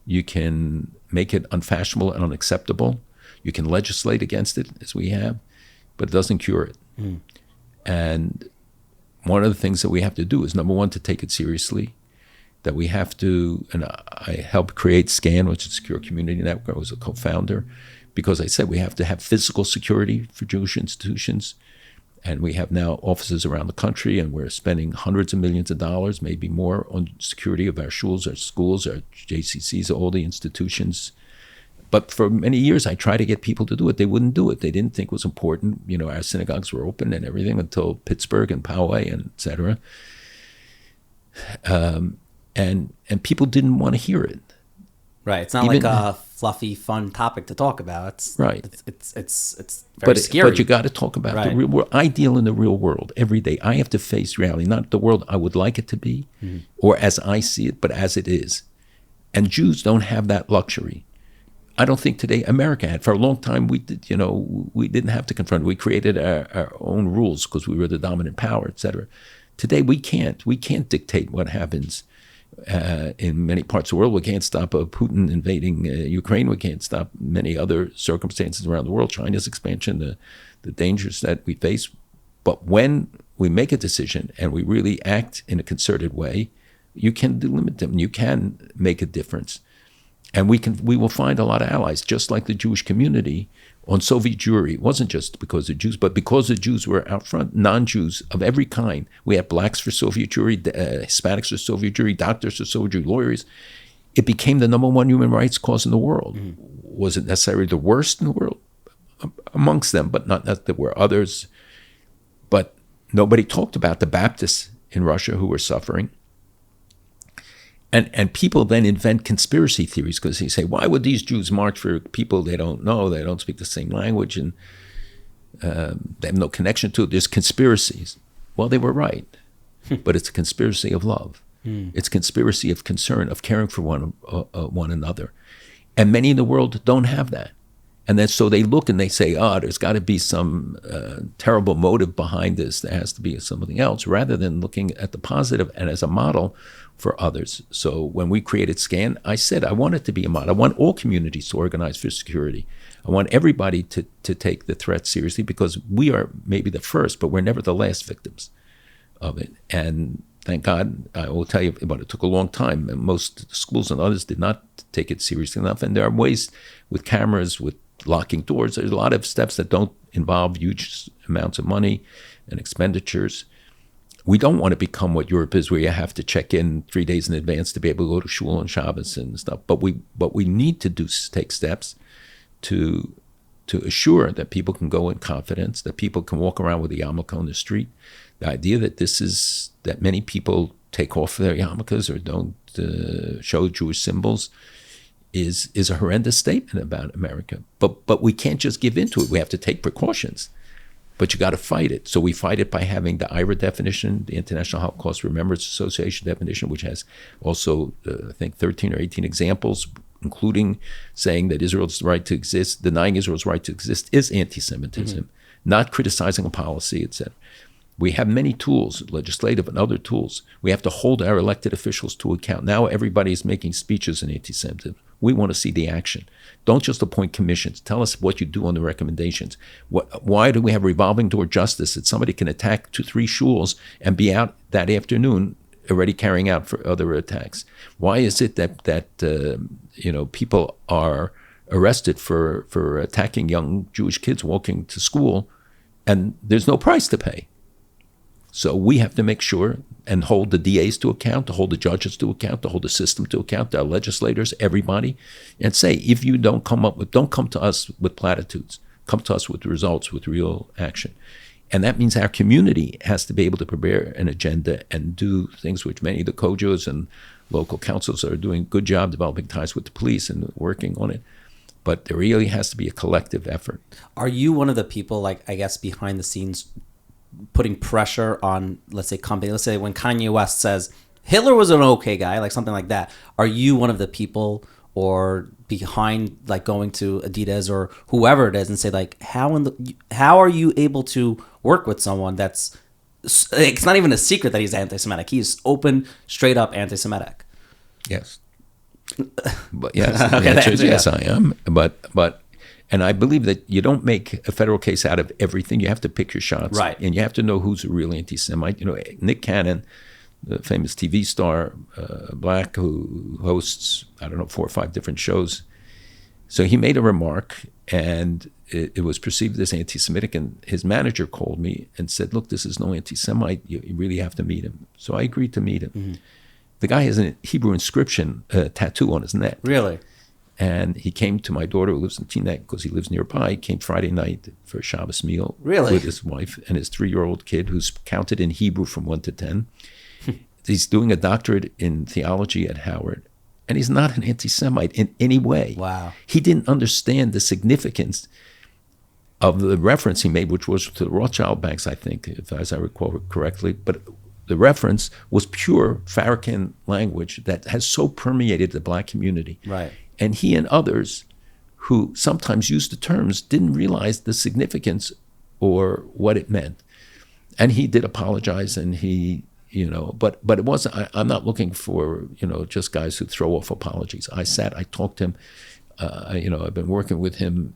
You can make it unfashionable and unacceptable. You can legislate against it, as we have, but it doesn't cure it. Mm. And one of the things that we have to do is, number one, to take it seriously, that we have to, and I helped create SCAN, which is Secure Community Network. I was a co-founder, because I said we have to have physical security for Jewish institutions. And we have now offices around the country, and we're spending hundreds of millions of dollars, maybe more, on security of our shuls, our schools, our JCCs, all the institutions. But for many years, I tried to get people to do it. They wouldn't do it. They didn't think it was important. You know, our synagogues were open and everything until Pittsburgh and Poway and et cetera. And people didn't want to hear it. Right. It's not like a fluffy, fun topic to talk about. It's right. It's very scary. But you got to talk about the real world. I deal in the real world every day. I have to face reality, not the world I would like it to be, or as I see it, but as it is. And Jews don't have that luxury. I don't think today America had. For a long time, we didn't have to confront it. We created our own rules because we were the dominant power, et cetera. Today, we can't. We can't dictate what happens in many parts of the world. We can't stop Putin invading Ukraine. We can't stop many other circumstances around the world, China's expansion, the dangers that we face. But when we make a decision and we really act in a concerted way, you can delimit them. You can make a difference. And we will find a lot of allies, just like the Jewish community on Soviet Jewry. It wasn't just because of Jews, but because the Jews were out front, non-Jews of every kind. We had blacks for Soviet Jewry, Hispanics for Soviet Jewry, doctors for Soviet Jewry, lawyers. It became the number one human rights cause in the world. Mm-hmm. Was it necessarily the worst in the world? Amongst them, but not that there were others. But nobody talked about the Baptists in Russia who were suffering. And people then invent conspiracy theories because they say, why would these Jews march for people they don't know, they don't speak the same language, and they have no connection to it? There's conspiracies. Well, they were right, but it's a conspiracy of love. It's a conspiracy of concern, of caring for one another. And many in the world don't have that. And then so they look and they say, there's got to be some terrible motive behind this. There has to be something else, rather than looking at the positive and as a model for others. So when we created SCAN, I said I want it to be a model. I want all communities to organize for security. I want everybody to take the threat seriously, because we are maybe the first, but we're never the last victims of it. And thank God, I will tell you, but it took a long time. And most schools and others did not take it seriously enough. And there are ways with cameras, with locking doors. There's a lot of steps that don't involve huge amounts of money and expenditures. We don't want to become what Europe is, where you have to check in 3 days in advance to be able to go to shul on Shabbos and stuff. But we need to take steps to assure that people can go in confidence, that people can walk around with a yarmulke on the street. The idea that many people take off their yarmulkes or don't show Jewish symbols is a horrendous statement about America. But we can't just give into it. We have to take precautions. But you got to fight it. So we fight it by having the IRA definition, the International Holocaust Remembrance Association definition, which has also, I think, 13 or 18 examples, including saying that Israel's right to exist, denying Israel's right to exist is anti-Semitism, not criticizing a policy, etc. We have many tools, legislative and other tools. We have to hold our elected officials to account. Now everybody is making speeches in anti-Semitism. We want to see the action. Don't just appoint commissions. Tell us what you do on the recommendations. Why do we have revolving door justice that somebody can attack 2-3 shuls and be out that afternoon already carrying out for other attacks? Why is it that people are arrested for attacking young Jewish kids walking to school and there's no price to pay? So we have to make sure and hold the DAs to account, to hold the judges to account, to hold the system to account, our legislators, everybody, and say, if you don't come to us with platitudes, come to us with results, with real action. And that means our community has to be able to prepare an agenda and do things which many of the COJOs and local councils are doing a good job developing ties with the police and working on it. But there really has to be a collective effort. Are you one of the people, behind the scenes, putting pressure on, let's say, company? Let's say when Kanye West says Hitler was an okay guy, like something like that. Are you one of the people or behind, going to Adidas or whoever it is and say, how are you able to work with someone that's, it's not even a secret that he's anti-Semitic. He's open, straight up anti-Semitic. Yes. But yes, the answer is yes, I am. But and I believe that you don't make a federal case out of everything. You have to pick your shots. Right. And you have to know who's a real anti-Semite. Nick Cannon, the famous TV star, black, who hosts, 4 or 5 different shows. So he made a remark, and it was perceived as anti-Semitic, and his manager called me and said, look, this is no anti-Semite. You really have to meet him. So I agreed to meet him. Mm-hmm. The guy has a Hebrew inscription tattoo on his neck. Really? And he came to my daughter, who lives in Teaneck, because he lives nearby. He came Friday night for a Shabbos meal with his wife and his 3-year-old kid, who's counted in Hebrew from 1 to 10. He's doing a doctorate in theology at Howard. And he's not an anti-Semite in any way. Wow. He didn't understand the significance of the reference he made, which was to the Rothschild banks, I think, as I recall correctly. But the reference was pure Farrakhan language that has so permeated the black community. Right. And he and others who sometimes used the terms didn't realize the significance or what it meant. And he did apologize, and he, but it wasn't, I'm not looking for, just guys who throw off apologies. I talked to him, I've been working with him.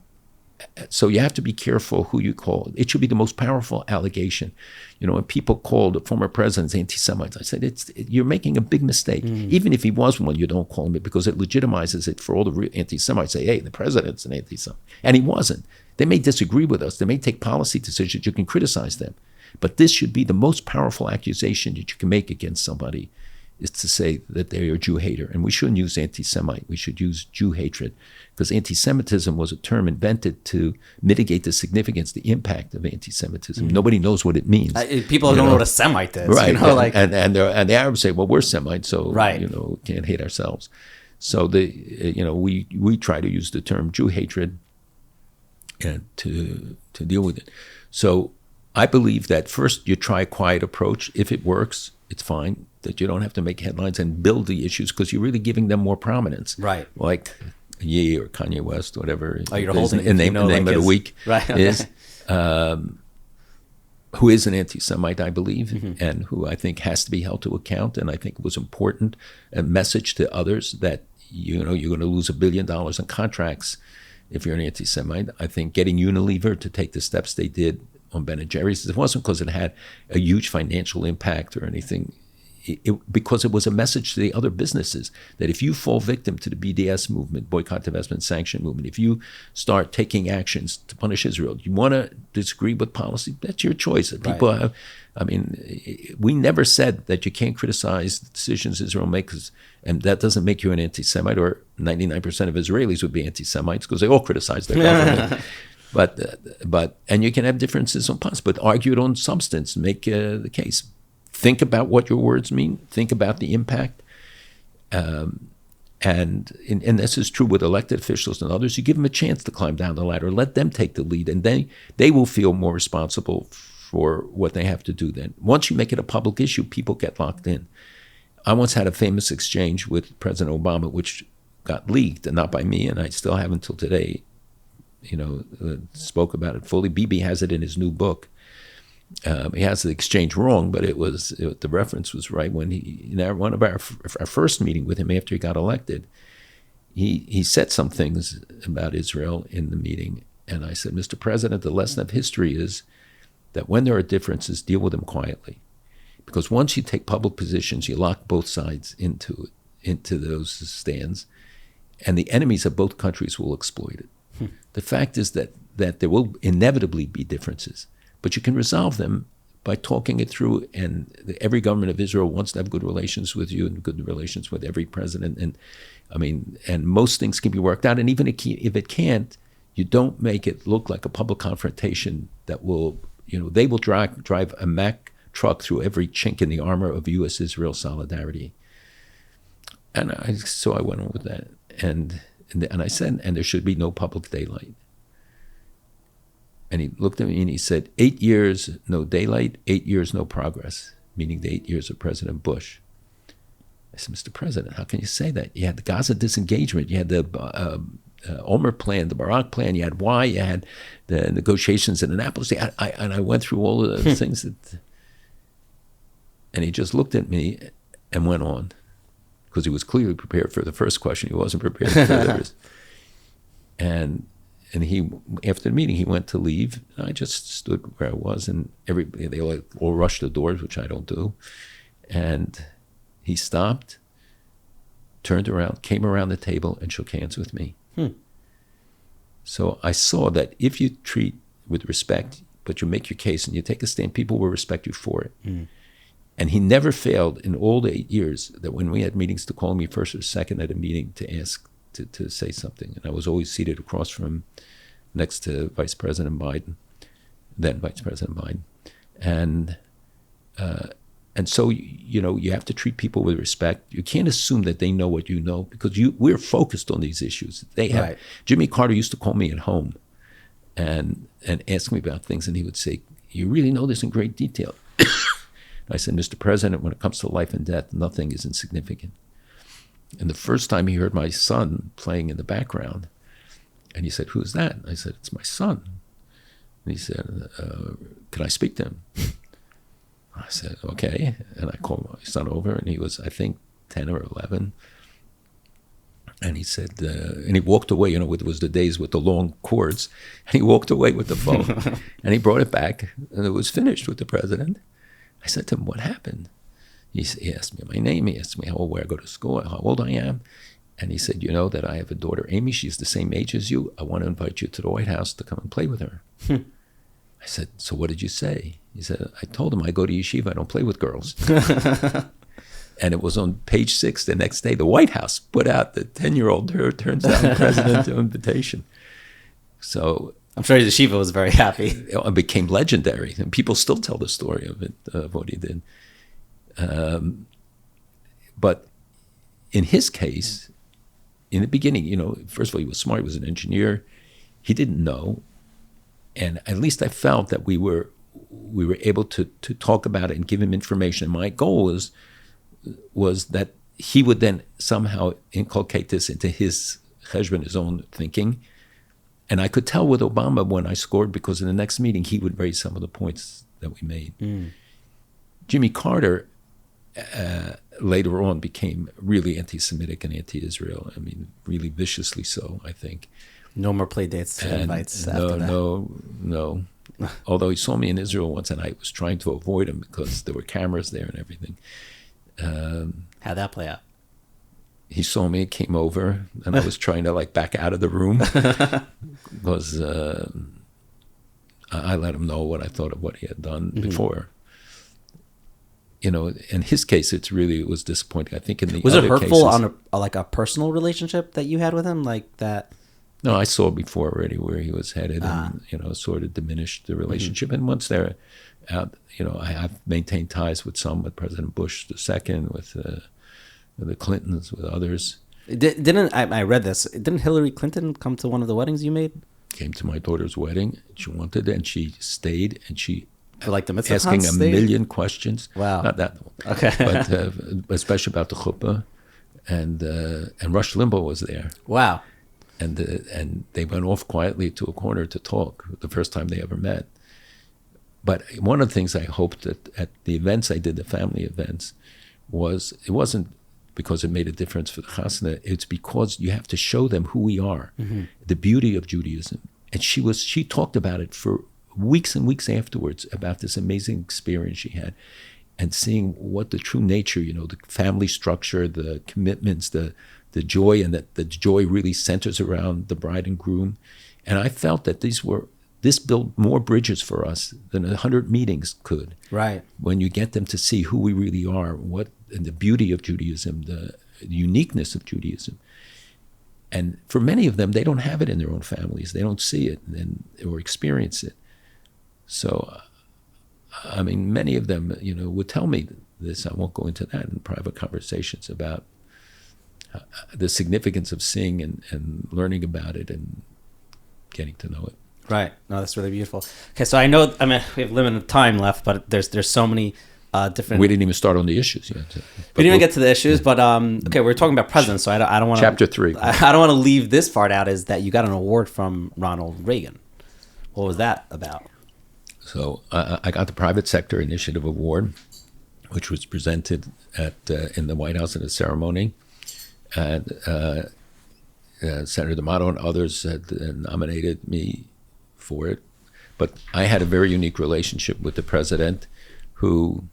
So you have to be careful who you call. It should be the most powerful allegation. When people called the former presidents anti-Semites, I said, you're making a big mistake. Even if he was one, you don't call him it, because it legitimizes it for all the anti-Semites. Say, hey, the president's an anti-Semite. And he wasn't. They may disagree with us. They may take policy decisions. You can criticize them. But this should be the most powerful accusation that you can make against somebody, is to say that they are a Jew hater. And we shouldn't use anti-Semite. We should use Jew hatred, because anti-Semitism was a term invented to mitigate the significance, the impact of anti-Semitism. Nobody knows what it means. People don't know what a Semite is. Right. And the Arabs say, well, we're Semites, so right. Can't hate ourselves. So we try to use the term Jew hatred to deal with it. So I believe that first you try a quiet approach. If it works, it's fine. That you don't have to make headlines and build the issues, because you're really giving them more prominence. Right. Like Ye or Kanye West, whatever. Oh, you're holding the name of the week. Right. Is who is an anti-Semite, I believe, and who I think has to be held to account. And I think it was important, a message to others that you're going to lose $1 billion in contracts if you're an anti-Semite. I think getting Unilever to take the steps they did on Ben & Jerry's, it wasn't because it had a huge financial impact or anything, because it was a message to the other businesses that if you fall victim to the BDS movement, boycott, divestment, sanction movement, if you start taking actions to punish Israel, you want to disagree with policy, that's your choice. Right. People have, we never said that you can't criticize the decisions Israel makes, and that doesn't make you an anti-Semite, or 99% of Israelis would be anti-Semites because they all criticize their government. But and you can have differences on policy, but argue it on substance, make the case. Think about what your words mean. Think about the impact. And this is true with elected officials and others. You give them a chance to climb down the ladder. Let them take the lead, and they will feel more responsible for what they have to do then. Once you make it a public issue, people get locked in. I once had a famous exchange with President Obama, which got leaked, and not by me, and I still have until today, spoke about it fully. Bibi has it in his new book. He has the exchange wrong, but the reference was right. When one of our first meeting with him after he got elected, he said some things about Israel in the meeting, and I said, Mr. President, the lesson of history is that when there are differences, deal with them quietly, because once you take public positions, you lock both sides into those stands, and the enemies of both countries will exploit it. The fact is that there will inevitably be differences, but you can resolve them by talking it through, and every government of Israel wants to have good relations with you and good relations with every president. And most things can be worked out. And even if it can't, you don't make it look like a public confrontation that will, they will drive a Mack truck through every chink in the armor of U.S.-Israel solidarity. And so I went on with that. And I said, and there should be no public daylight. And he looked at me and he said, 8 years, no daylight, 8 years, no progress, meaning the 8 years of President Bush. I said, Mr. President, how can you say that? You had the Gaza disengagement, you had the Omer plan, the Barak plan, you had Y, you had the negotiations in Annapolis. And I went through all of the things and he just looked at me and went on, because he was clearly prepared for the first question. He wasn't prepared for the others. And he, after the meeting, he went to leave. And I just stood where I was, and they all rushed the doors, which I don't do. And he stopped, turned around, came around the table, and shook hands with me. So I saw that if you treat with respect, but you make your case and you take a stand, people will respect you for it. And he never failed in all the 8 years that when we had meetings to call me first or second at a meeting to ask to say something. And I was always seated across from, next to Vice President Biden, then Vice President Biden. And so, you have to treat people with respect. You can't assume that they know what you know, because we're focused on these issues. Right. Jimmy Carter used to call me at home and ask me about things, and he would say, you really know this in great detail. I said, Mr. President, when it comes to life and death, nothing is insignificant. And the first time he heard my son playing in the background, and he said, who's that? I said, it's my son. And he said, can I speak to him? I said, okay. And I called my son over, and he was, I think, 10 or 11. And he said, and he walked away, it was the days with the long cords, and he walked away with the phone. And he brought it back, and it was finished with the president. I said to him, what happened? He asked me my name. He asked me where I go to school, how old I am. And he said, that I have a daughter, Amy. She's the same age as you. I want to invite you to the White House to come and play with her. I said, so what did you say? He said, I told him I go to yeshiva. I don't play with girls. And it was on page 6 the next day. The White House put out the 10-year-old turns down presidential invitation. So I'm sure the Yeshiva was very happy. It became legendary, and people still tell the story of it, of what he did. But in his case, in the beginning, first of all, he was smart. He was an engineer. He didn't know, and at least I felt that we were able to talk about it and give him information. My goal was that he would then somehow inculcate this into his cheshbon, his own thinking. And I could tell with Obama when I scored, because in the next meeting he would raise some of the points that we made. Jimmy Carter later on became really anti-Semitic and anti-Israel. I mean, really viciously so, I think. No more play dates and invites after that. No. Although he saw me in Israel once, and I was trying to avoid him because there were cameras there and everything. How'd that play out? He saw me, came over, and I was trying to back out of the room because I let him know what I thought of what he had done before. In his case, it was disappointing. I think in the was other it hurtful cases, on a personal relationship that you had with him, like that? No, I saw before already where he was headed, and sort of diminished the relationship. And once they're out, I've maintained ties with President Bush II, with the Clintons, with others. I read this? Didn't Hillary Clinton come to one of the weddings you made? Came to my daughter's wedding. She wanted it, and she stayed, and she the mitzvah asking a million questions. Wow, not that one. Okay, but especially about the chuppah, and Rush Limbaugh was there. Wow. And they went off quietly to a corner to talk, the first time they ever met. But one of the things I hoped that at the events I did, the family events, it wasn't because it made a difference for the chasna, it's because you have to show them who we are, the beauty of Judaism. And she talked about it for weeks and weeks afterwards, about this amazing experience she had, and seeing what the true nature, the family structure, the commitments, the joy, and that the joy really centers around the bride and groom. And I felt that this built more bridges for us than 100 meetings could. Right. When you get them to see who we really are, and the beauty of Judaism, the uniqueness of Judaism. And for many of them, they don't have it in their own families. They don't see it or experience it. So, I mean, many of them, would tell me this. I won't go into that in private conversations about the significance of seeing and learning about it and getting to know it. Right. No, that's really beautiful. Okay, so we have limited time left, but there's so many different. We didn't even start on the issues yet. We didn't even get to the issues, but okay, we're talking about presidents, so I don't want to. Chapter 3. I don't want to leave this part out. Is that you got an award from Ronald Reagan? What was that about? So I got the Private Sector Initiative Award, which was presented in the White House at a ceremony. And Senator D'Amato and others had nominated me for it. But I had a very unique relationship with the president, who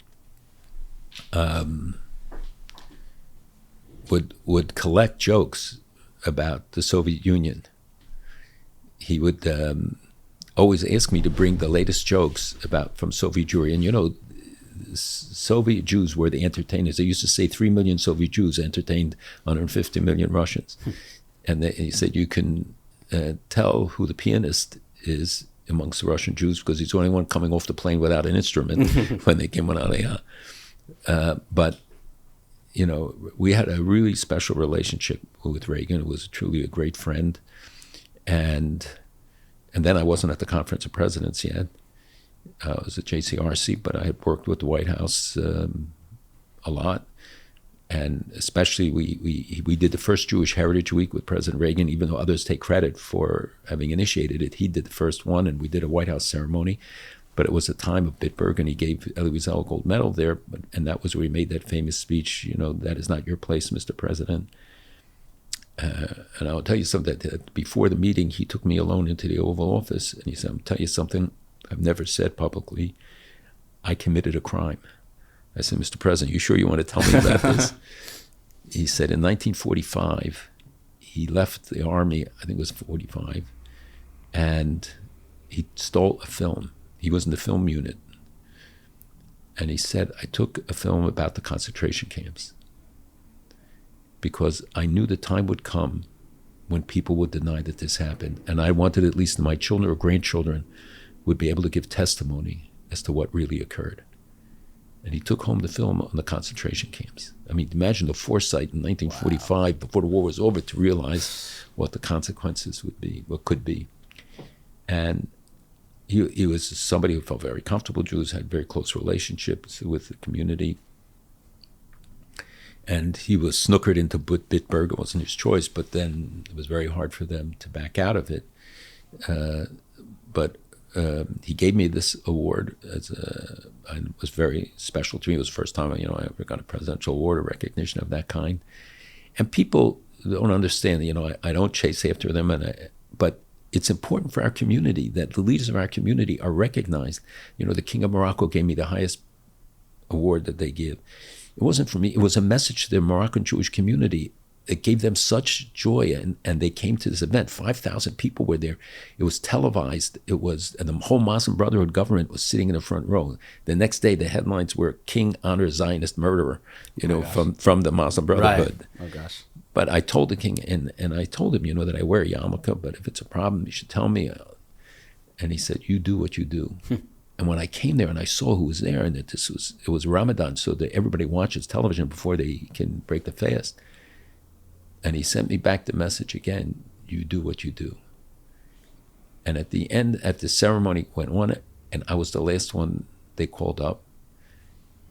would collect jokes about the Soviet Union. He would always ask me to bring the latest jokes from Soviet Jewry. And Soviet Jews were the entertainers. They used to say 3 million Soviet Jews entertained 150 million Russians. And he said you can tell who the pianist is amongst the Russian Jews because he's the only one coming off the plane without an instrument when they came on Aliyah. But, we had a really special relationship with Reagan. It was truly a great friend. And then I wasn't at the Conference of Presidents yet. I was at JCRC, but I had worked with the White House a lot. And especially we did the first Jewish Heritage Week with President Reagan, even though others take credit for having initiated it. He did the first one, and we did a White House ceremony. But it was a time of Bitburg, and he gave Elie Wiesel a gold medal there. And that was where he made that famous speech, that is not your place, Mr. President. And I'll tell you something, that before the meeting, he took me alone into the Oval Office, and he said, I'll tell you something I've never said publicly. I committed a crime. I said, Mr. President, you sure you want to tell me about this? He said, in 1945, he left the Army, I think it was 45, and he stole a film. He was in the film unit. And he said, I took a film about the concentration camps because I knew the time would come when people would deny that this happened. And I wanted at least my children or grandchildren would be able to give testimony as to what really occurred. And he took home the film on the concentration camps. I mean, imagine the foresight in 1945, before the war was over, to realize what the consequences would be, what could be. And he was somebody who felt very comfortable. Jews had very close relationships with the community. And he was snookered into Bitburg. It wasn't his choice, but then it was very hard for them to back out of it. But he gave me this award and it was very special to me. It was the first time I ever got a presidential award or recognition of that kind. And people don't understand, I don't chase after them, but it's important for our community that the leaders of our community are recognized. The King of Morocco gave me the highest award that they give. It wasn't for me. It was a message to the Moroccan Jewish community. It gave them such joy, and they came to this event. 5,000 people were there. It was televised. And the whole Muslim Brotherhood government was sitting in the front row. The next day, the headlines were "King honors Zionist murderer," from the Muslim Brotherhood. Right. Oh gosh. But I told the king, and I told him, that I wear a yarmulke, but if it's a problem, you should tell me. And he said, "You do what you do." And when I came there and I saw who was there, and that it was Ramadan, so that everybody watches television before they can break the fast. And he sent me back the message again, "You do what you do." And at the end, at the ceremony went on, and I was the last one they called up.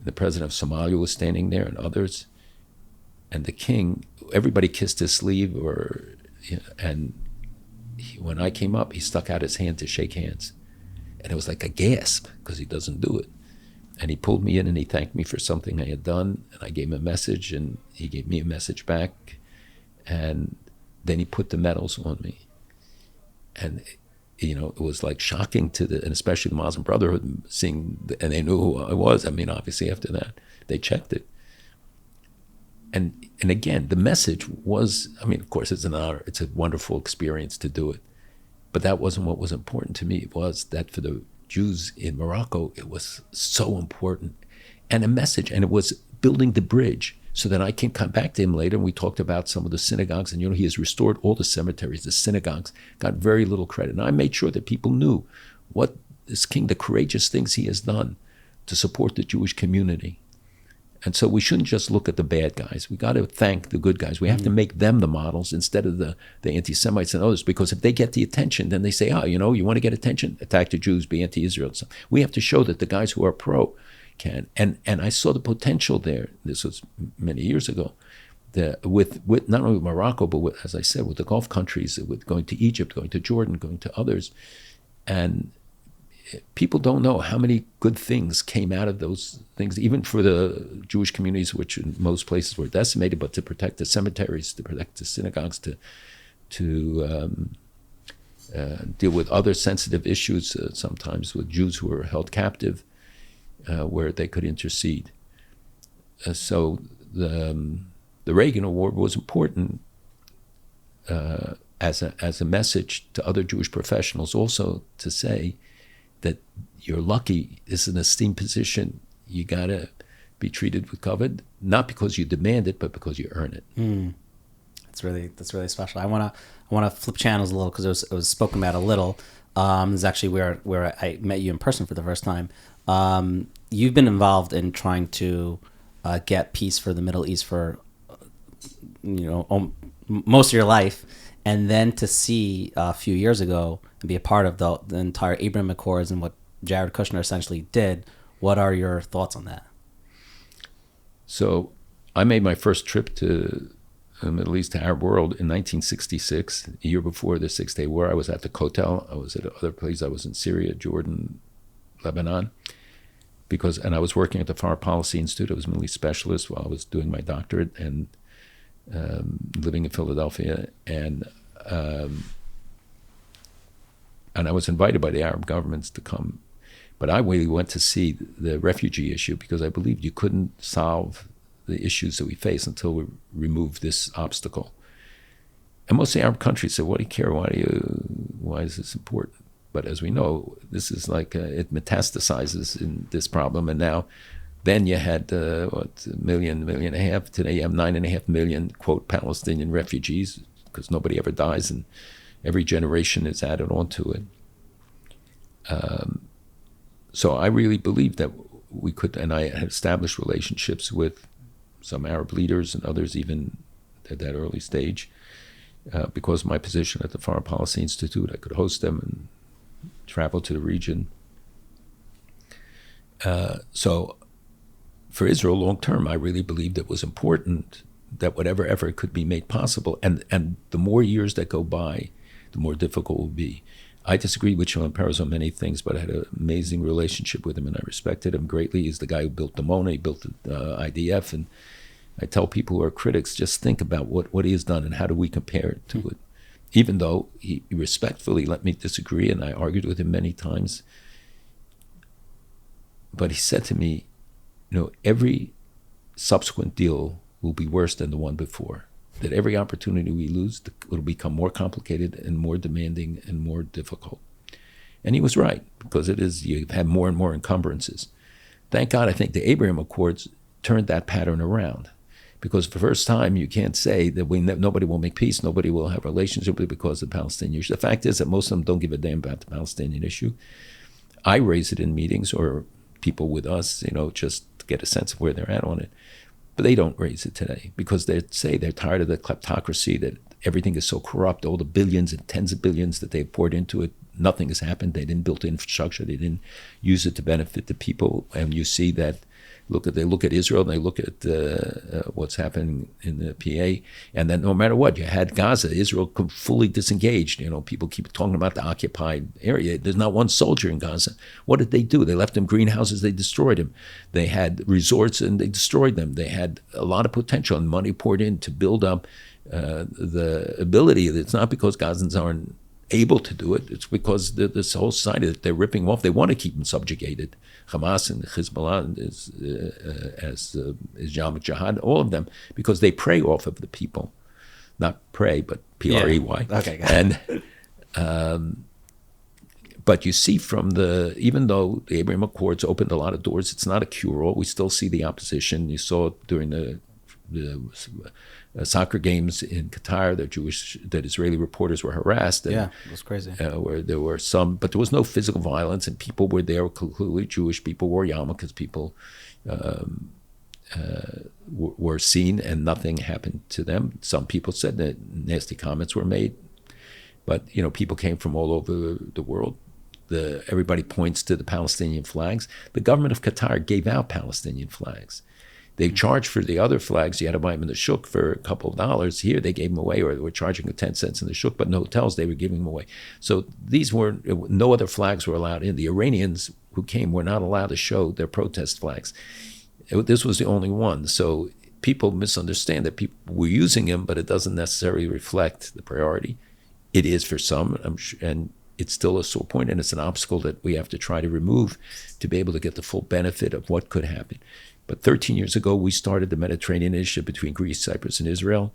The president of Somalia was standing there and others. And the king, everybody kissed his sleeve, when I came up, he stuck out his hand to shake hands. And it was like a gasp, because he doesn't do it. And he pulled me in and he thanked me for something I had done. And I gave him a message, and he gave me a message back. And then he put the medals on me. And, it was like shocking and especially the Muslim Brotherhood, and they knew who I was. I mean, obviously after that, they checked it. And again, the message was, of course, it's an honor. It's a wonderful experience to do it. But that wasn't what was important to me. It was that for the Jews in Morocco, it was so important. And a message, and it was building the bridge so that I can come back to him later, and we talked about some of the synagogues, and he has restored all the cemeteries. The synagogues got very little credit. And I made sure that people knew what this king, the courageous things he has done to support the Jewish community. And so we shouldn't just look at the bad guys. We got to thank the good guys. We have to make them the models instead of the anti-Semites and others, because if they get the attention, then they say, you want to get attention? Attack the Jews, be anti-Israel. So we have to show that the guys who are pro can. And I saw the potential there. This was many years ago. With not only with Morocco, but with, as I said, with the Gulf countries, with going to Egypt, going to Jordan, going to others. And people don't know how many good things came out of those things, even for the Jewish communities, which in most places were decimated, but to protect the cemeteries, to protect the synagogues, to deal with other sensitive issues, sometimes with Jews who were held captive, where they could intercede. So the Reagan Award was important as a message to other Jewish professionals, also to say that you're lucky. This is an esteemed position. You gotta be treated with kavod, not because you demand it, but because you earn it. That's really special. I wanna flip channels a little, because it was spoken about a little. This is actually where I met you in person for the first time. You've been involved in trying to get peace for the Middle East for most of your life, and then to see a few years ago and be a part of the entire Abraham Accords and what Jared Kushner essentially did. What are your thoughts on that? So I made my first trip to the Middle East, to Arab world, in 1966, a year before the Six-Day War. I was at the Kotel. I was at other places. I was in Syria, Jordan, Lebanon, and I was working at the Foreign Policy Institute. I was a Middle East specialist while I was doing my doctorate and living in Philadelphia. And I was invited by the Arab governments to come. But I really went to see the refugee issue, because I believed you couldn't solve the issues that we face until we remove this obstacle. And most of the Arab countries said, what do you care? Why is this important? But as we know, this is like, it metastasizes in this problem. And now Then you had, a million and a half. Today you have 9.5 million, quote, Palestinian refugees, because nobody ever dies, and every generation is added onto it. So I really believe that we could, and I had established relationships with some Arab leaders and others even at that early stage. Because of my position at the Foreign Policy Institute, I could host them and travel to the region. So for Israel long term, I really believed it was important that whatever effort could be made possible, and the more years that go by, the more difficult it will be. I disagreed with Shimon Peres on many things, but I had an amazing relationship with him, and I respected him greatly. He's the guy who built the Mona, he built the IDF, and I tell people who are critics, just think about what he has done and how do we compare it to it. Even though he respectfully let me disagree, and I argued with him many times, but he said to me, every subsequent deal will be worse than the one before. That every opportunity we lose, it'll become more complicated and more demanding and more difficult. And he was right, because you have more and more encumbrances. Thank God, I think the Abraham Accords turned that pattern around. Because for the first time, you can't say that nobody will make peace, nobody will have a relationship with it because of the Palestinian issue. The fact is that most of them don't give a damn about the Palestinian issue. I raise it in meetings, or people with us, just to get a sense of where they're at on it. But they don't raise it today because they say they're tired of the kleptocracy, that everything is so corrupt, all the billions and tens of billions that they've poured into it, nothing has happened. They didn't build the infrastructure. They didn't use it to benefit the people. And you see that they look at Israel, and they look at what's happening in the PA, and then no matter what, you had Gaza, Israel fully disengaged. People keep talking about the occupied area. There's not one soldier in Gaza. What did they do? They left them greenhouses, they destroyed them. They had resorts and they destroyed them. They had a lot of potential and money poured in to build up the ability. It's not because Gazans aren't able to do it. It's because this whole society that they're ripping off, they want to keep them subjugated. Hamas and Hezbollah is Jama Jihad, all of them, because they prey off of the people. Not prey, but P-R-E-Y. Yeah. Okay, got it. But you see even though the Abraham Accords opened a lot of doors, it's not a cure-all. We still see the opposition. You saw during the soccer games in Qatar, that Israeli reporters were harassed. And, yeah, it was crazy. Where there were some, but there was no physical violence, and people were there. Clearly, Jewish people wore yarmulkes. People were seen, and nothing happened to them. Some people said that nasty comments were made, but people came from all over the world. Everybody points to the Palestinian flags. The government of Qatar gave out Palestinian flags. They charged for the other flags. You had to buy them in the shuk for a couple of dollars. Here, they gave them away, or they were charging 10 cents in the shuk, but in the hotels, they were giving them away. So no other flags were allowed in. The Iranians who came were not allowed to show their protest flags. This was the only one. So people misunderstand that people were using them, but it doesn't necessarily reflect the priority. It is for some, and it's still a sore point, and it's an obstacle that we have to try to remove to be able to get the full benefit of what could happen. But 13 years ago, we started the Mediterranean Initiative between Greece, Cyprus, and Israel,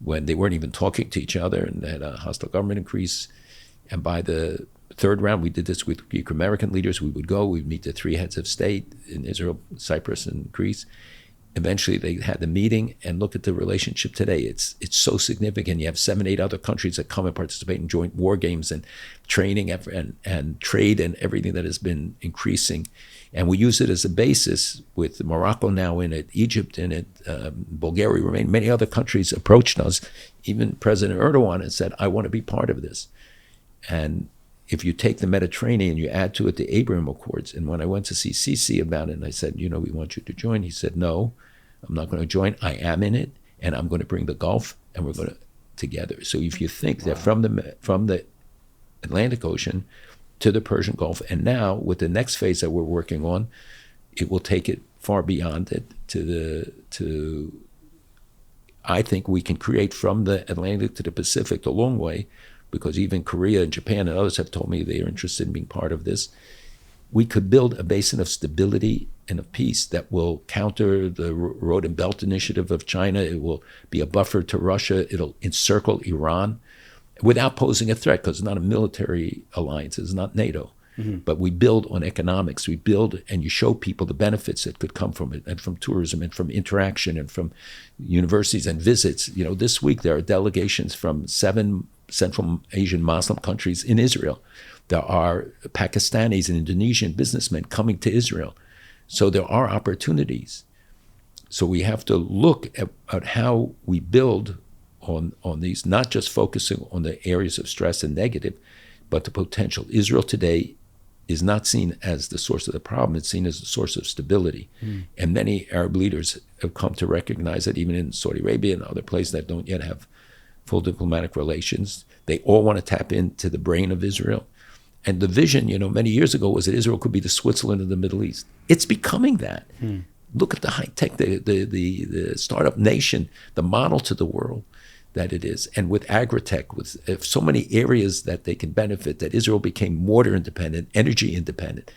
when they weren't even talking to each other, and they had a hostile government in Greece. And by the third round, we did this with Greek-American leaders. We'd meet the three heads of state in Israel, Cyprus, and Greece. Eventually, they had the meeting, and look at the relationship today. It's so significant. You have 7, 8 other countries that come and participate in joint war games and training and trade and everything that has been increasing. And we use it as a basis with Morocco now in it, Egypt in it, Bulgaria, Romania. Many other countries approached us. Even President Erdogan and said, I want to be part of this. And if you take the Mediterranean, you add to it the Abraham Accords. And when I went to see Sisi about it, and I said, we want you to join. He said, no, I'm not going to join. I am in it, and I'm going to bring the Gulf, and we're going to together. So if you think that from the Atlantic Ocean to the Persian Gulf, and now with the next phase that we're working on, it will take it far beyond it I think we can create from the Atlantic to the Pacific the long way, because even Korea and Japan and others have told me they are interested in being part of this. We could build a basin of stability and of peace that will counter the Road and Belt Initiative of China. It will be a buffer to Russia. It'll encircle Iran without posing a threat, because it's not a military alliance. It's not NATO. But we build on economics. We build, and you show people the benefits that could come from it, and from tourism, and from interaction, and from universities and visits. This week there are delegations from 7 Central Asian Muslim countries in Israel. There are Pakistanis and Indonesian businessmen coming to Israel. So there are opportunities. So we have to look at how we build on these, not just focusing on the areas of stress and negative, but the potential. Israel today is not seen as the source of the problem. It's seen as the source of stability. And many Arab leaders have come to recognize that, even in Saudi Arabia and other places that don't yet have full diplomatic relations. They all want to tap into the brain of Israel. And the vision, many years ago was that Israel could be the Switzerland of the Middle East. It's becoming that. Look at the high tech, the startup nation, the model to the world that it is. And with agri-tech, with so many areas that they can benefit, that Israel became water independent, energy independent.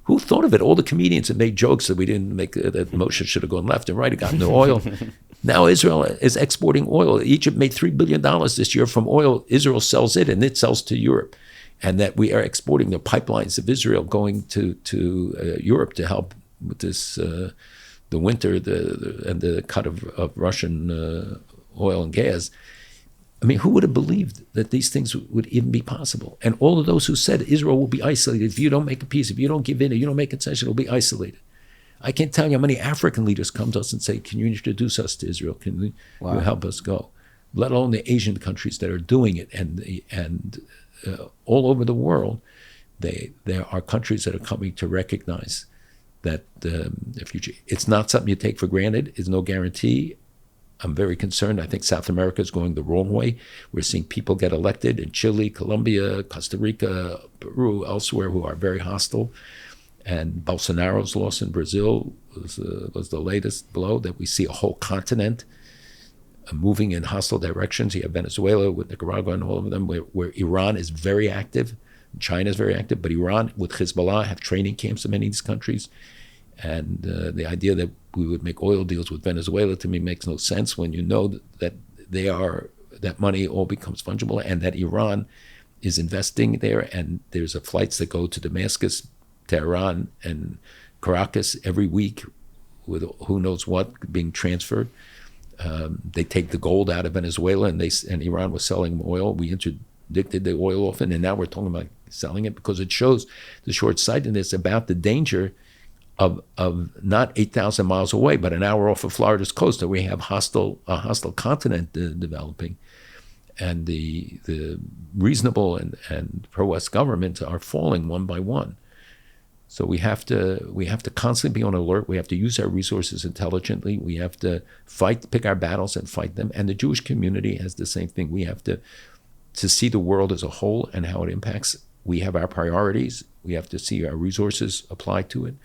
Who thought of it? All the comedians that made jokes that we didn't make, that Moshe should have gone left and right and gotten the oil. Now Israel is exporting oil. Egypt made $3 billion this year from oil. Israel sells it, and it sells to Europe. And that we are exporting the pipelines of Israel going to Europe to help with this, the winter, and the cut of Russian oil and gas. I mean, who would have believed that these things would even be possible? And all of those who said Israel will be isolated, if you don't make a peace, if you don't give in, if you don't make concession, it'll be isolated. I can't tell you how many African leaders come to us and say, can you introduce us to Israel? Can you help us go? Let alone the Asian countries that are doing it, and all over the world, there are countries that are coming to recognize that the future. It's not something you take for granted. It's no guarantee. I'm very concerned. I think South America is going the wrong way. We're seeing people get elected in Chile, Colombia, Costa Rica, Peru, elsewhere, who are very hostile. And Bolsonaro's loss in Brazil was the latest blow, that we see a whole continent moving in hostile directions. You have Venezuela with Nicaragua and all of them, where Iran is very active, China is very active, but Iran with Hezbollah have training camps in many of these countries. And the idea that we would make oil deals with Venezuela, to me, makes no sense when you know that that money all becomes fungible, and that Iran is investing there, and there's flights that go to Damascus, Tehran, and Caracas every week with who knows what being transferred. They take the gold out of Venezuela, and Iran was selling oil. We interdicted the oil often, and now we're talking about selling it, because it shows the short-sightedness about the danger of not 8,000 miles away, but an hour off of Florida's coast, that we have a hostile continent developing, and the reasonable and pro-West governments are falling one by one. So we have to constantly be on alert. We have to use our resources intelligently. We have to pick our battles and fight them. And the Jewish community has the same thing. We have to see the world as a whole and how it impacts. We have our priorities. We have to see our resources applied to it.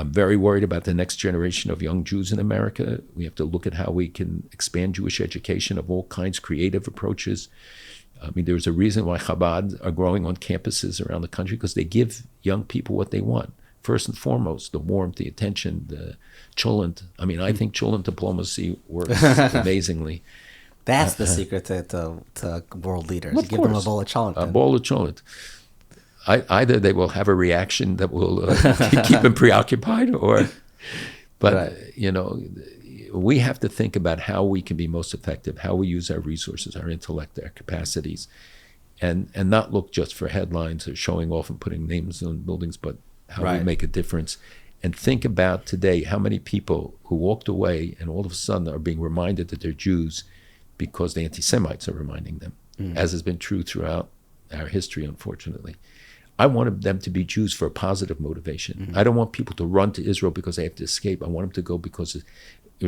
I'm very worried about the next generation of young Jews in America. We have to look at how we can expand Jewish education of all kinds, creative approaches. I mean, there's a reason why Chabad are growing on campuses around the country, because they give young people what they want. First and foremost, the warmth, the attention, the cholent. I mean, I think cholent diplomacy works amazingly. That's the secret to world leaders. You give them a bowl of cholent. A bowl of cholent. Either they will have a reaction that will keep them preoccupied, but right. We have to think about how we can be most effective, how we use our resources, our intellect, our capacities, and not look just for headlines or showing off and putting names on buildings, but how we make a difference. And think about today how many people who walked away and all of a sudden are being reminded that they're Jews because the anti-Semites are reminding them, as has been true throughout our history, unfortunately. I wanted them to be Jews for a positive motivation. I don't want people to run to Israel because they have to escape. I want them to go because they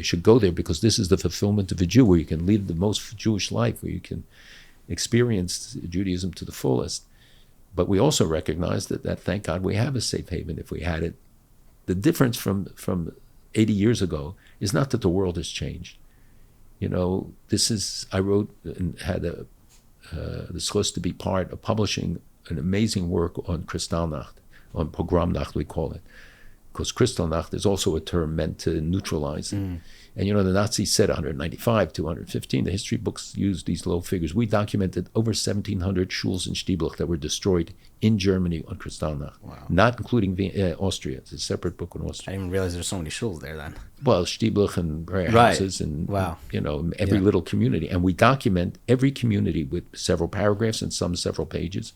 should go there because this is the fulfillment of a Jew, where you can lead the most Jewish life, where you can experience Judaism to the fullest. But we also recognize that thank God we have a safe haven if we had it. The difference from 80 years ago is not that the world has changed. I wrote and had the schus to be part of publishing an amazing work on Kristallnacht, on Pogromnacht we call it. Because Kristallnacht is also a term meant to neutralize it. And the Nazis said 195, 215. The history books used these low figures. We documented over 1,700 shuls and shtiblich that were destroyed in Germany on Kristallnacht, not including Austria. It's a separate book on Austria. I didn't realize there's so many shuls there then. Well, shtiblich and prayer houses and every little community. And we document every community with several paragraphs and several pages,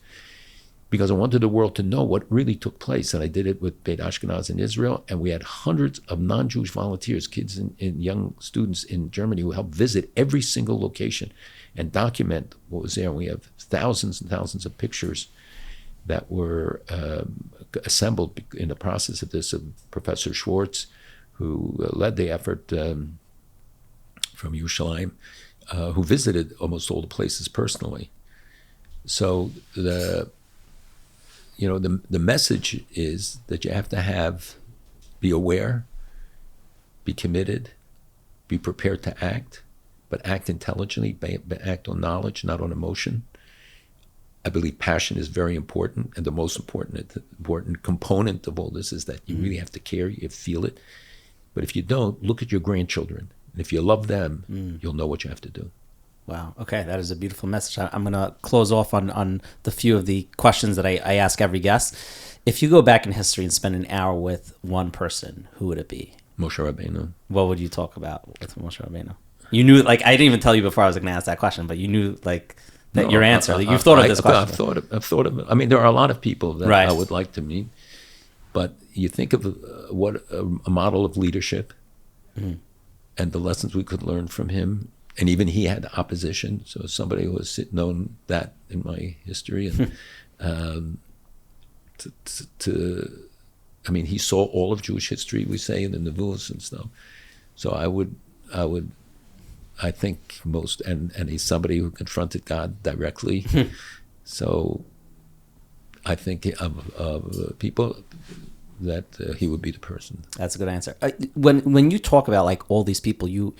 because I wanted the world to know what really took place. And I did it with Beit Ashkenaz in Israel, and we had hundreds of non-Jewish volunteers, kids and young students in Germany, who helped visit every single location and document what was there. And we have thousands and thousands of pictures that were assembled in the process of this, of Professor Schwartz, who led the effort from Yerushalayim, who visited almost all the places personally. So the message is that you have to be aware, be committed, be prepared to act, but act intelligently, act on knowledge, not on emotion. I believe passion is very important, and the most important component of all this is that you really have to care, you feel it. But if you don't, look at your grandchildren. And if you love them, you'll know what you have to do. Wow. Okay, that is a beautiful message. I'm going to close off on the few of the questions that I ask every guest. If you go back in history and spend an hour with one person, who would it be? Moshe Rabbeinu. What would you talk about with Moshe Rabbeinu? You knew, I didn't even tell you before I was going to ask that question, but you knew, your answer. You've thought of this question. I've thought of it. I mean, there are a lot of people that I would like to meet, but you think of what a model of leadership and the lessons we could learn from him. And even he had opposition, so somebody who has known that in my history, and he saw all of Jewish history, we say, in the Nevuos and stuff. So I think most, and he's somebody who confronted God directly. So I think of people that he would be the person. That's a good answer. When you talk about all these people, you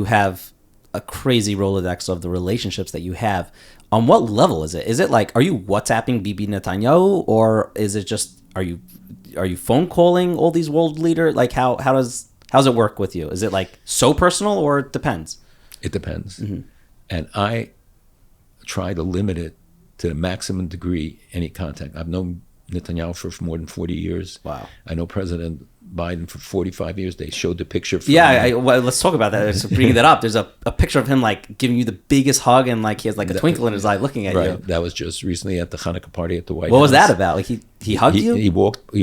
have a crazy Rolodex of the relationships that you have. On what level is it? Is it are you WhatsApping Bibi Netanyahu, or is it just are you phone calling all these world leaders? How's it work with you? Is it so personal, or it depends? It depends. And I try to limit it to the maximum degree, any contact. I've known Netanyahu for more than 40 years. Wow. I know President Biden for 45 years. They showed the picture. Let's talk about that. Just bringing that up. There's a picture of him giving you the biggest hug, and he has a twinkle in his eye looking at you. That was just recently at the Hanukkah party at the White House. What was that about? He hugged you? He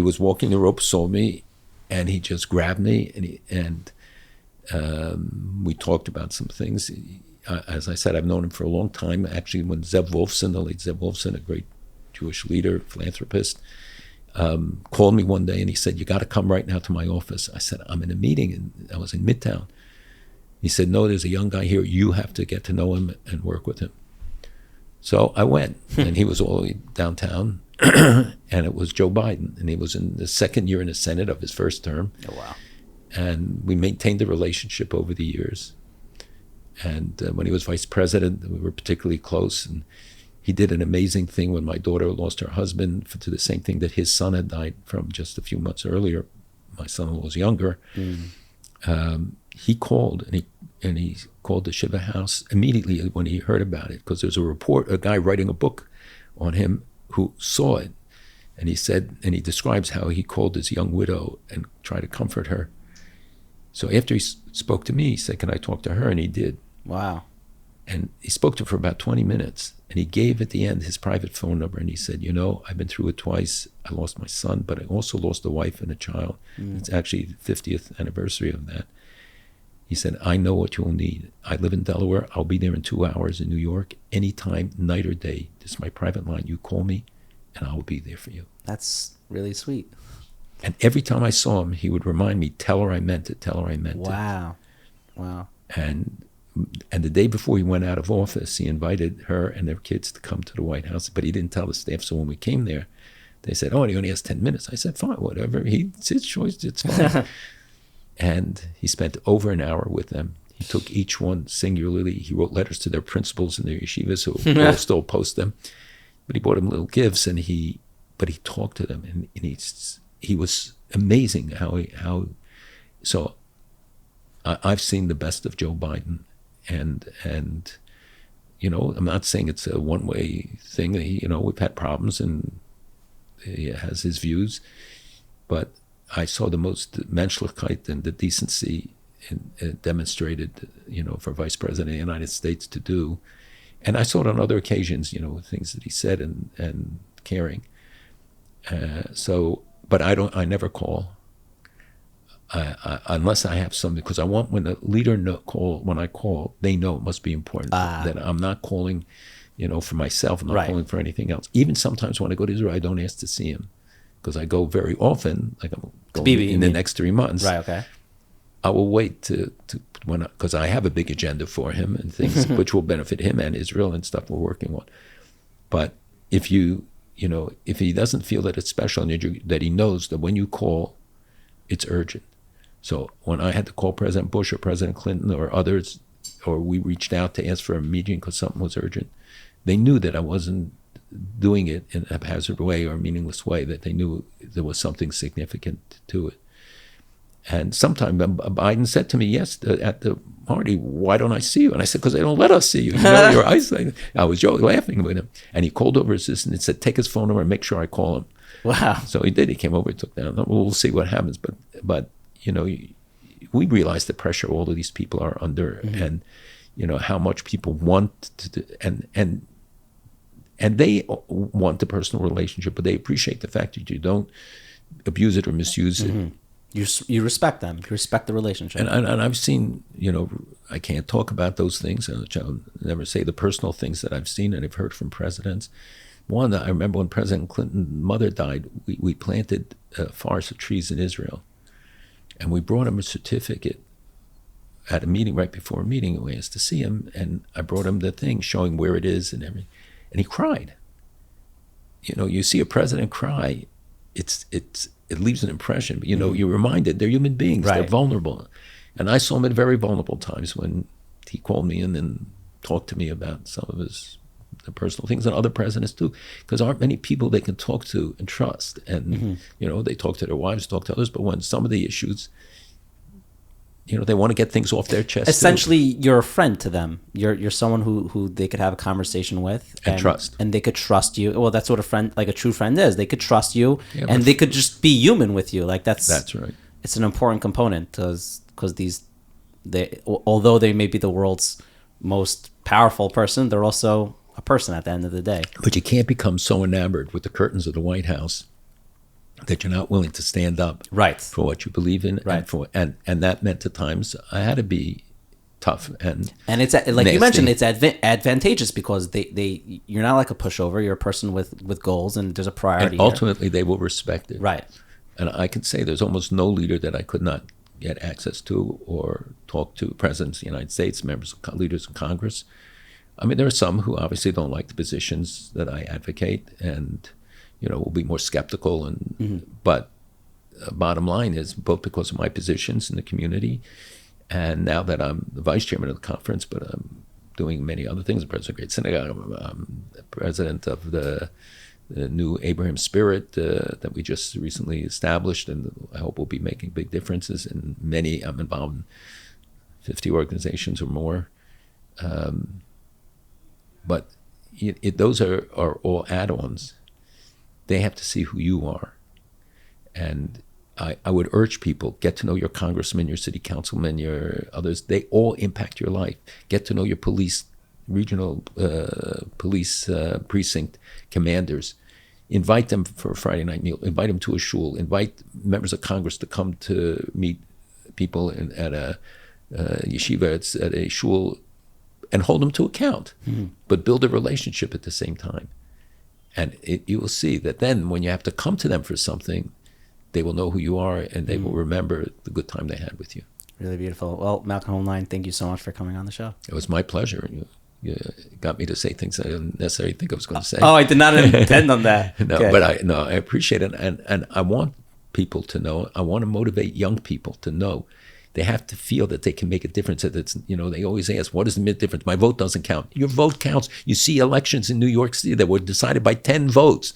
was walking the rope, saw me, and he just grabbed me, and we talked about some things. As I said, I've known him for a long time. Actually, when the late Zev Wolfson, a great Jewish leader, philanthropist, called me one day and he said, "You got to come right now to my office." I said, "I'm in a meeting," and I was in Midtown. He said, "No, there's a young guy here. You have to get to know him and work with him." So I went, and he was all the way downtown, and it was Joe Biden, and he was in the second year in the Senate of his first term. Oh, wow. And we maintained a relationship over the years. And when he was vice president, we were particularly close, and he did an amazing thing when my daughter lost her husband to the same thing that his son had died from just a few months earlier. My son was younger. He called, and he called the Shiva House immediately when he heard about it, because there's a guy writing a book on him who saw it, and he said, and he describes how he called his young widow and tried to comfort her. So after he spoke to me, he said, "Can I talk to her?" And he did. Wow. And he spoke to her for about 20 minutes. And he gave at the end his private phone number. And he said, "I've been through it twice. I lost my son, but I also lost a wife and a child. It's actually the 50th anniversary of that." He said, "I know what you'll need. I live in Delaware. I'll be there in 2 hours in New York. Anytime, night or day. This is my private line. You call me, and I will be there for you." That's really sweet. And every time I saw him, he would remind me, "Tell her I meant it. Tell her I meant it." Wow. And the day before he went out of office, he invited her and their kids to come to the White House, but he didn't tell the staff. So when we came there, they said, "Oh, and he only has 10 minutes. I said, "Fine, whatever. It's his choice. It's fine." And he spent over an hour with them. He took each one singularly. He wrote letters to their principals in their yeshivas, who will still post them. But he bought them little gifts, and he talked to them, and he was amazing how. So I've seen the best of Joe Biden, and I'm not saying it's a one-way thing. We've had problems, and he has his views, but I saw the most menschlichkeit and the decency demonstrated, for Vice President of the United States to do. And I saw it on other occasions, things that he said and caring. But I never call. Unless I have something, because I want when the leader when I call, they know it must be important, that I'm not calling, for myself. I'm not calling for anything else. Even sometimes when I go to Israel, I don't ask to see him, because I go very often, like I'm going Bibi, in the next 3 months. Right, okay. I will wait to when, because I have a big agenda for him and things which will benefit him and Israel and stuff we're working on. But if if he doesn't feel that it's special, and that he knows that when you call, it's urgent. So when I had to call President Bush or President Clinton or others, or we reached out to ask for a meeting because something was urgent, they knew that I wasn't doing it in a haphazard way or a meaningless way, that they knew there was something significant to it. And sometime Biden said to me, yes, at the party, why don't I see you? And I said, because they don't let us see you. Your eyesight. I was laughing with him. And he called over his assistant and said, take his phone number and make sure I call him. Wow. So he did. He came over, took down. We'll see what happens. But we realize the pressure all of these people are under, and how much people want to, and they want the personal relationship, but they appreciate the fact that you don't abuse it or misuse it. You respect them. You respect the relationship. And I've seen, I can't talk about those things, which I'll never say, the personal things that I've seen and I've heard from presidents. One, I remember when President Clinton's mother died, we planted a forest of trees in Israel. And we brought him a certificate at a meeting, right before a meeting, and we asked to see him. And I brought him the thing showing where it is and everything. And he cried. You see a president cry, it leaves an impression. But, you're reminded they're human beings. Right. They're vulnerable. And I saw him at very vulnerable times when he called me in and talked to me about some of the personal things, and other presidents too, because aren't many people they can talk to and trust. And, they talk to their wives, talk to others, but when some of the issues, they want to get things off their chest. Essentially, you're a friend to them. You're someone who they could have a conversation with. And trust. And they could trust you. Well, that's what a true friend is. They could trust you, and they could just be human with you. That's right. It's an important component, because although they may be the world's most powerful person, they're also a person at the end of the day. But you can't become so enamored with the curtains of the White House that you're not willing to stand up for what you believe in. Right. And that meant at times I had to be tough and it's like nasty. You mentioned, it's advantageous because you're not like a pushover. You're a person with goals, and there's a priority. And ultimately, they will respect it. Right. And I can say there's almost no leader that I could not get access to or talk to. Presidents of the United States, leaders of Congress. I mean, there are some who obviously don't like the positions that I advocate, and will be more skeptical. But bottom line is, both because of my positions in the community, and now that I'm the vice chairman of the conference, but I'm doing many other things. I'm president of the Great Synagogue. I'm the president of the new Abraham Spirit that we just recently established, and I hope will be making big differences in many. I'm involved in 50 organizations or more. But those are all add-ons. They have to see who you are. And I would urge people, get to know your congressman, your city councilman, your others. They all impact your life. Get to know your regional police precinct commanders. Invite them for a Friday night meal. Invite them to a shul. Invite members of Congress to come to meet people at a yeshiva, at a shul, and hold them to account, but build a relationship at the same time. And you will see that then when you have to come to them for something, they will know who you are, and they will remember the good time they had with you. Really beautiful. Well, Malcolm Hoenlein, thank you so much for coming on the show. It was my pleasure. You got me to say things I didn't necessarily think I was going to say. Oh, I did not intend on that. No, okay. But I appreciate it. And I want people to know, I want to motivate young people to know they have to feel that they can make a difference. That it's, they always ask, what is the difference? My vote doesn't count. Your vote counts. You see elections in New York City that were decided by 10 votes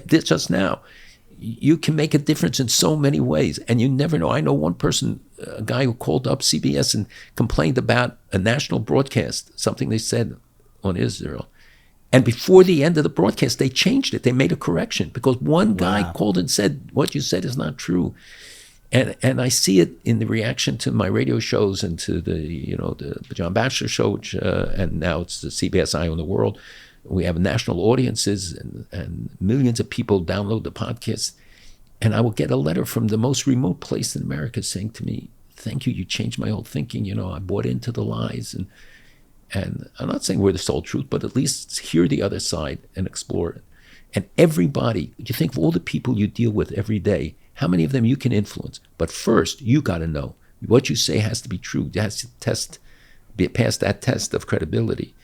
just now. You can make a difference in so many ways, and you never know. I know one person, a guy who called up CBS and complained about a national broadcast, something they said on Israel. And before the end of the broadcast, they changed it. They made a correction because one guy called and said, what you said is not true. And I see it in the reaction to my radio shows and to the John Batchelor show, which, and now it's the CBS Eye on the World. We have national audiences and millions of people download the podcast. And I will get a letter from the most remote place in America saying to me, thank you, you changed my whole thinking. I bought into the lies. And I'm not saying we're the sole truth, but at least hear the other side and explore it. And everybody, you think of all the people you deal with every day, how many of them you can influence? But first, you got to know what you say has to be true. It has to pass that test of credibility.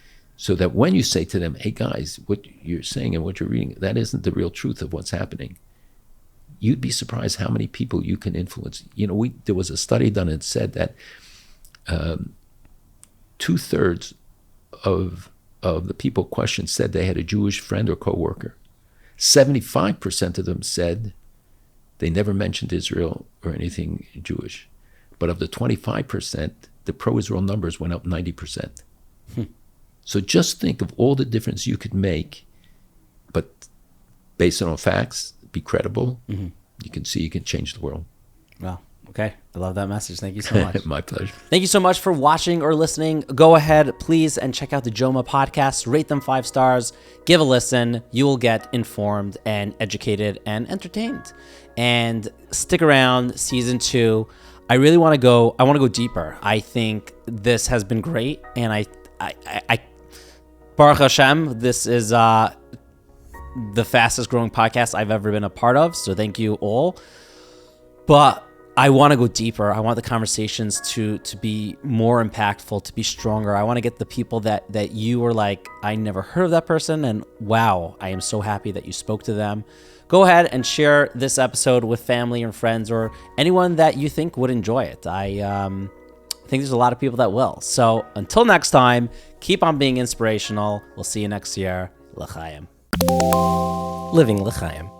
So that when you say to them, hey guys, what you're saying and what you're reading, that isn't the real truth of what's happening. You'd be surprised how many people you can influence. There was a study done and said that 2/3 of the people questioned said they had a Jewish friend or coworker. 75% of them said they never mentioned Israel or anything Jewish. But of the 25%, the pro-Israel numbers went up 90%. So just think of all the difference you could make, but based on facts, be credible. You can see you can change the world. Wow. Okay. I love that message. Thank you so much. My pleasure. Thank you so much for watching or listening. Go ahead, please, and check out the Joma Podcast. Rate them 5 stars. Give a listen. You will get informed and educated and entertained. And stick around. Season 2. I really want to go. I want to go deeper. I think this has been great, and I Baruch Hashem, this is the fastest growing podcast I've ever been a part of. So thank you all. But I want to go deeper. I want the conversations to be more impactful, to be stronger. I want to get the people that you were like, I never heard of that person. And wow, I am so happy that you spoke to them. Go ahead and share this episode with family and friends or anyone that you think would enjoy it. I think there's a lot of people that will. So until next time, keep on being inspirational. We'll see you next year. Lchaim. Living Lchaim.